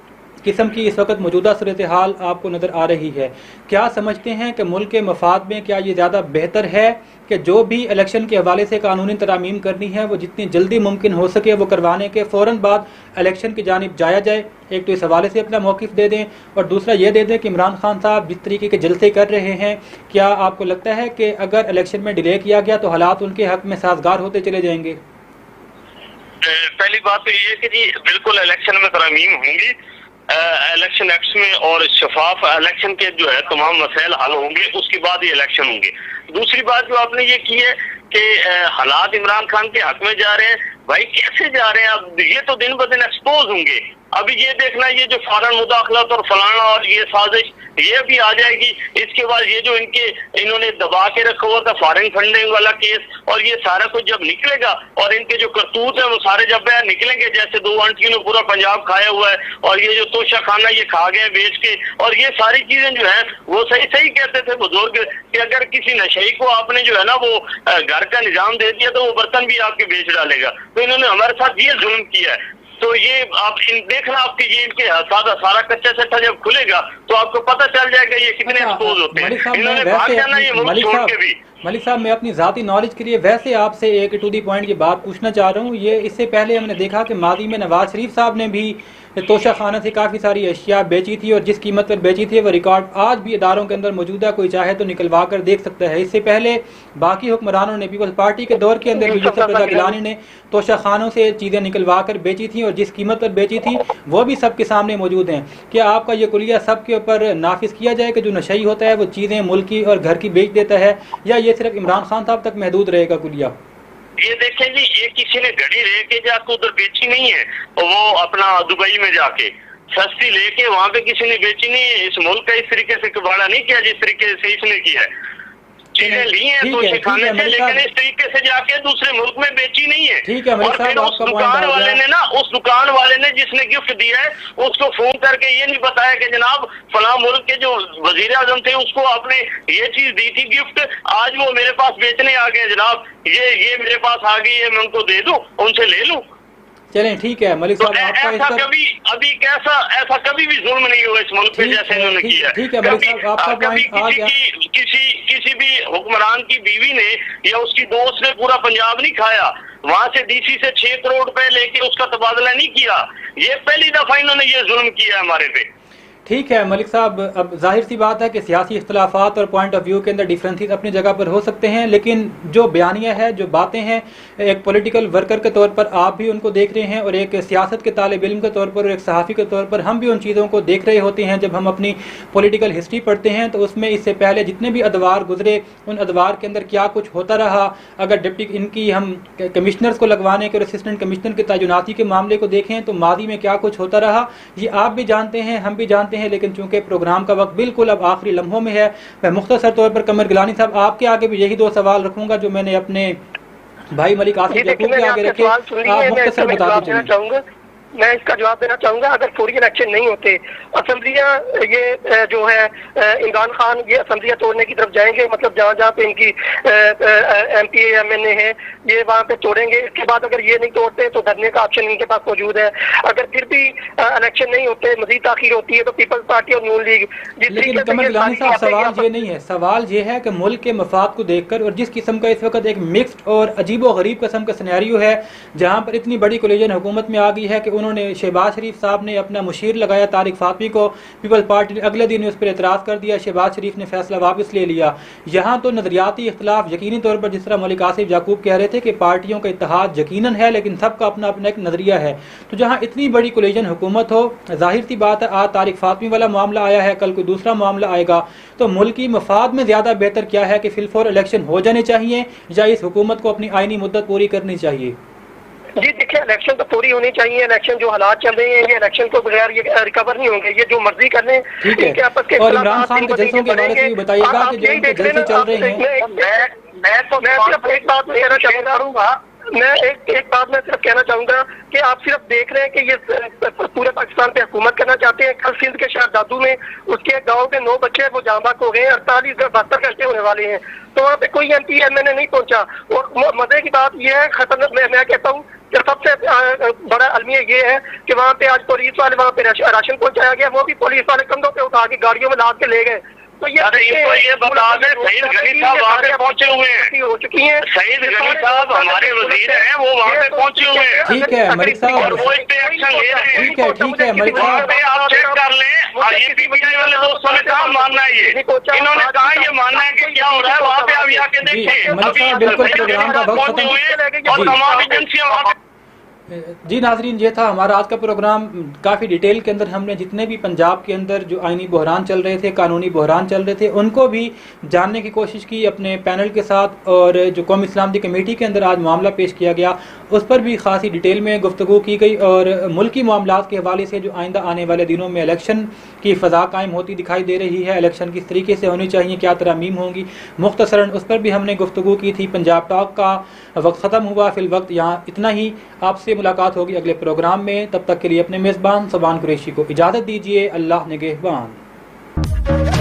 किस्म की इस वक्त मौजूदा सूरत हाल आपको नज़र आ रही है, क्या समझते हैं कि मुल्क के मफाद में क्या ये ज़्यादा बेहतर है कि जो भी इलेक्शन के हवाले से कानूनी तरामीम करनी है वो जितनी जल्दी मुमकिन हो सके वो करवाने के फ़ौरन बाद इलेक्शन की जानिब जाया जाए? एक तो इस हवाले से अपना मौक़िफ़ दे दें और दूसरा ये दे दें कि इमरान खान साहब जिस तरीके के जलसे कर रहे हैं, क्या आपको लगता है कि अगर इलेक्शन में डिले किया गया तो हालात उनके हक़ में साजगार होते चले जाएंगे? पहली बात तो ये है कि जी बिल्कुल इलेक्शन में तरामीम होंगी, इलेक्शन एक्ट में, और शफाफ इलेक्शन के जो है तमाम मसाइल हल होंगे, उसके बाद ये इलेक्शन होंगे। दूसरी बात जो आपने ये की है कि हालात इमरान खान के हक में जा रहे हैं, भाई कैसे जा रहे हैं? अब ये तो दिन ब दिन एक्सपोज होंगे अभी ये देखना, ये जो फौरन मुदाखलत और फलाना और ये साजिश ये भी आ जाएगी। इसके बाद ये जो इन्होंने दबा के रखा हुआ था फॉरेन फंडिंग वाला केस, और ये सारा कुछ जब निकलेगा और इनके जो करतूत है वो सारे जब निकलेंगे, जैसे 2 आंटियों ने पूरा पंजाब खाया हुआ है और ये जो तोशा खाना ये खा गए बेच के, और ये सारी चीजें जो है वो सही सही कहते थे बुजुर्ग कि अगर किसी नशेई को आपने जो है ना वो घर का निजाम दे दिया तो वो बर्तन भी आपके बेच डालेगा। तो इन्होंने हमारे साथ ये जुल्म किया है। तो ये आप देखना आपके ये इनके सारा कच्चा सट्टा जब खुलेगा तो आपको पता चल जाएगा ये कितने एक्सपोज होते हैं। इन्होंने भाग जाना ये मुल्क छोड़ के भी। मलिक साहब, मैं अपनी ज़ाती नॉलेज के लिए वैसे आपसे एक टू दी पॉइंट ये बात पूछना चाह रहा हूँ। ये इससे पहले हमने देखा कि माजी में नवाज शरीफ साहब ने भी तोशा खाना से काफ़ी सारी अशिया बेची थी, और जिस कीमत पर बेची थी वो रिकॉर्ड आज भी इदारों के अंदर मौजूद है, कोई चाहे तो निकलवा कर देख सकता है। इससे पहले बाकी हुक्मरानों ने पीपल्स पार्टी के दौर के अंदर भी यूसुफ रज़ा गिलानी ने तोशा खानों से चीज़ें निकलवा कर बेची थी, और जिस कीमत पर बेची थी वो भी सबके सामने मौजूद हैं। क्या आपका ये कुलिया सब के ऊपर नाफिज किया जाए कि जो नशई होता है वो चीज़ें मुल्क की और घर की बेच देता है, या ये सिर्फ इमरान खान साहब तक महदूद रहेगा कुलिया? ये देखें जी, ये किसी ने घड़ी लेके जाकर उधर बेची नहीं है, वो अपना दुबई में जाके सस्ती लेके वहां पे किसी ने बेची नहीं है। इस मुल्क का इस तरीके से कबाड़ा नहीं किया जिस तरीके से इसने किया है। चीजें ली हैं तो खाने से, लेकिन इस तरीके से जाके दूसरे मुल्क में बेची नहीं है। ठीक है, और फिर उस दुकान वाले ने जिसने गिफ्ट दिया है उसको फोन करके ये नहीं बताया कि जनाब फला मुल्क के जो वजीर आजम थे उसको आपने ये चीज दी थी गिफ्ट, आज वो मेरे पास बेचने आ गए जनाब, ये मेरे पास आ गई है, मैं उनको दे दूं, उनसे ले लूं। चलें ठीक है मलिक साहब, ऐसा कभी भी जुल्म नहीं हुआ इस मुल्क पे जैसे इन्होंने किया। ठीक है मलिक साहब, आपका पॉइंट आ गया। किसी भी हुक्मरान की बीवी ने या उसकी दोस्त ने पूरा पंजाब नहीं खाया, वहां से डीसी से 6 करोड़ रुपए लेके उसका तबादला नहीं किया। ये पहली दफा इन्होंने ये जुल्म किया हमारे पे। ठीक है मलिक साहब, अब जाहिर सी बात है कि सियासी इख्तलाफात और पॉइंट ऑफ व्यू के अंदर डिफरेंसेस अपनी जगह पर हो सकते हैं, लेकिन जो बयानिया है, जो बातें हैं, एक पॉलिटिकल वर्कर के तौर पर आप भी उनको देख रहे हैं, और एक सियासत के तालिब इल्म के तौर पर और एक सहाफ़ी के तौर पर हम भी उन चीज़ों को देख रहे होते हैं। जब हम अपनी पॉलिटिकल हिस्ट्री पढ़ते हैं तो उसमें इससे पहले जितने भी अदवार गुजरे उन अदवार के अंदर क्या कुछ होता रहा। अगर डिप्टी इनकी हम कमिश्नर्स को लगवाने के और असिस्टेंट कमिश्नर के तैनाती के मामले को देखें तो माजी में क्या कुछ होता रहा, ये आप भी जानते हैं, हम भी जानते हैं। लेकिन चूंकि प्रोग्राम का वक्त बिल्कुल अब आखिरी लम्हों में है, मैं मुख्तसर तौर पर कमर गिलानी साहब आपके आगे भी यही 2 सवाल रखूंगा जो मैंने अपने भाई मलिक आसिफ याकूब के आगे रखे। आप मुख्तसर बता दीजिए। मैं इसका जवाब देना चाहूंगा। अगर फौरी इलेक्शन नहीं होते, असम्बलियां ये जो है इमरान खान ये असम्बलियां तोड़ने की तरफ जाएंगे, मतलब जहाँ जहाँ पे इनकी MP MNA है ये वहाँ पे तोड़ेंगे। इसके बाद अगर ये नहीं तोड़ते तो धरने का ऑप्शन इनके पास मौजूद है। अगर फिर भी इलेक्शन नहीं होते, मजीद ताखीर होती है, तो पीपल्स पार्टी और नून लीग लेकिन कमर गिलानी साहब सवाल ये नहीं है, सवाल ये है कि मुल्क के मफाद को देखकर और जिस किस्म का इस वक्त एक मिक्स्ड और अजीबो गरीब किस्म का सिनेरियो है जहाँ पर इतनी बड़ी कोलिजन हुकूमत में आ गई है कि उन्होंने शहबाज शरीफ साहब ने अपना मुशीर लगाया तारिक फातमी को, पीपल्स पार्टी ने अगले दिन उस पर एतराज़ कर दिया, शहबाज शरीफ ने फैसला वापस ले लिया। यहाँ तो नजरियाती इख्तलाफ यकीनी तौर पर जिस तरह मलिक आसिफ याकूब कह रहे थे कि पार्टियों का इत्तेहाद यकीनन है, लेकिन सबका अपना अपना एक नजरिया है। तो जहाँ इतनी बड़ी कोलिजन हुकूमत हो, जाहिर सी बात है आज तारिक फातमी वाला मामला आया है, कल कोई दूसरा मामला आएगा, तो मुल्क की मफाद में ज़्यादा बेहतर क्या है कि फिलफौर इलेक्शन हो जाने चाहिए या इस हुकूमत को अपनी आइनी मुद्दत पूरी करनी चाहिए? जी देखिए, इलेक्शन तो पूरी होनी चाहिए। इलेक्शन जो हालात चल रहे हैं ये इलेक्शन को बगैर ये रिकवर नहीं होंगे, ये जो मर्जी कर लें। इनके आपस के और इमरान खान के जलसों के बारे में बताइएगा कि जो इनके जलसे चल रहे हैं। मैं सिर्फ एक बात कहना चाहूँगा, मैं सिर्फ कहना चाहूंगा कि आप सिर्फ देख रहे हैं कि ये पूरे पाकिस्तान पे हुकूमत करना चाहते हैं। कल सिंध के शहर दादू में उसके गांव के 9 बच्चे वो जाँ बाक हो गए, 48-72 घंटे होने वाले हैं, तो वहाँ पे कोई MP MNA नहीं पहुंचा। और मजे की बात यह है, खतरनाक मैं कहता हूँ कि सबसे बड़ा अलमिया ये है कि वहाँ पे आज पुलिस वाले वहाँ पे राशन पहुंचाया गया, वो भी पुलिस वाले कंधों पे उठा के गाड़ियों में लाद के ले गए। तो ये बता दें, सईद गनी साहब वहाँ पे पहुंचे हुए हैं, हो चुकी है। सईद गनी साहब हमारे वजीर हैं, वो वहाँ पे पहुंचे हुए हैं। ठीक है मलिक साहब, और वो इस पे एक्शन ले रहे हैं। ठीक है मलिक साहब, आप चेक कर लें। ये PTI वाले दोस्तों ने कहा मानना है, ये इन्होंने कहा ये मानना है कि क्या हो रहा है वहाँ पे, आप आके देखिए। बिल्कुल प्रोग्राम का वक्त और तमाम एजेंसियां वहाँ पे जी नाज़रीन, ये था हमारा आज का प्रोग्राम। काफ़ी डिटेल के अंदर हमने जितने भी पंजाब के अंदर जो आइनी बहरान चल रहे थे, कानूनी बहरान चल रहे थे, उनको भी जानने की कोशिश की अपने पैनल के साथ। और जो कौमी सलामती कमेटी के अंदर आज मामला पेश किया गया, उस पर भी खासी डिटेल में गुफ्तगू की गई। और मुल्की मामलात के हवाले से जो आइंदा आने वाले दिनों में इलेक्शन की फ़ज़ा कायम होती दिखाई दे रही है, इलेक्शन किस तरीके से होनी चाहिए, क्या तरमीम होंगी, मुख्तसरन उस पर भी हमने गुफ्तगू की थी। पंजाब टॉक का वक्त ख़त्म हुआ, फिल वक्त यहाँ इतना ही। आपसे मुलाकात होगी अगले प्रोग्राम में। तब तक के लिए अपने मेज़बान सोबान कुरैशी को इजाज़त दीजिए। अल्लाह निगहबान।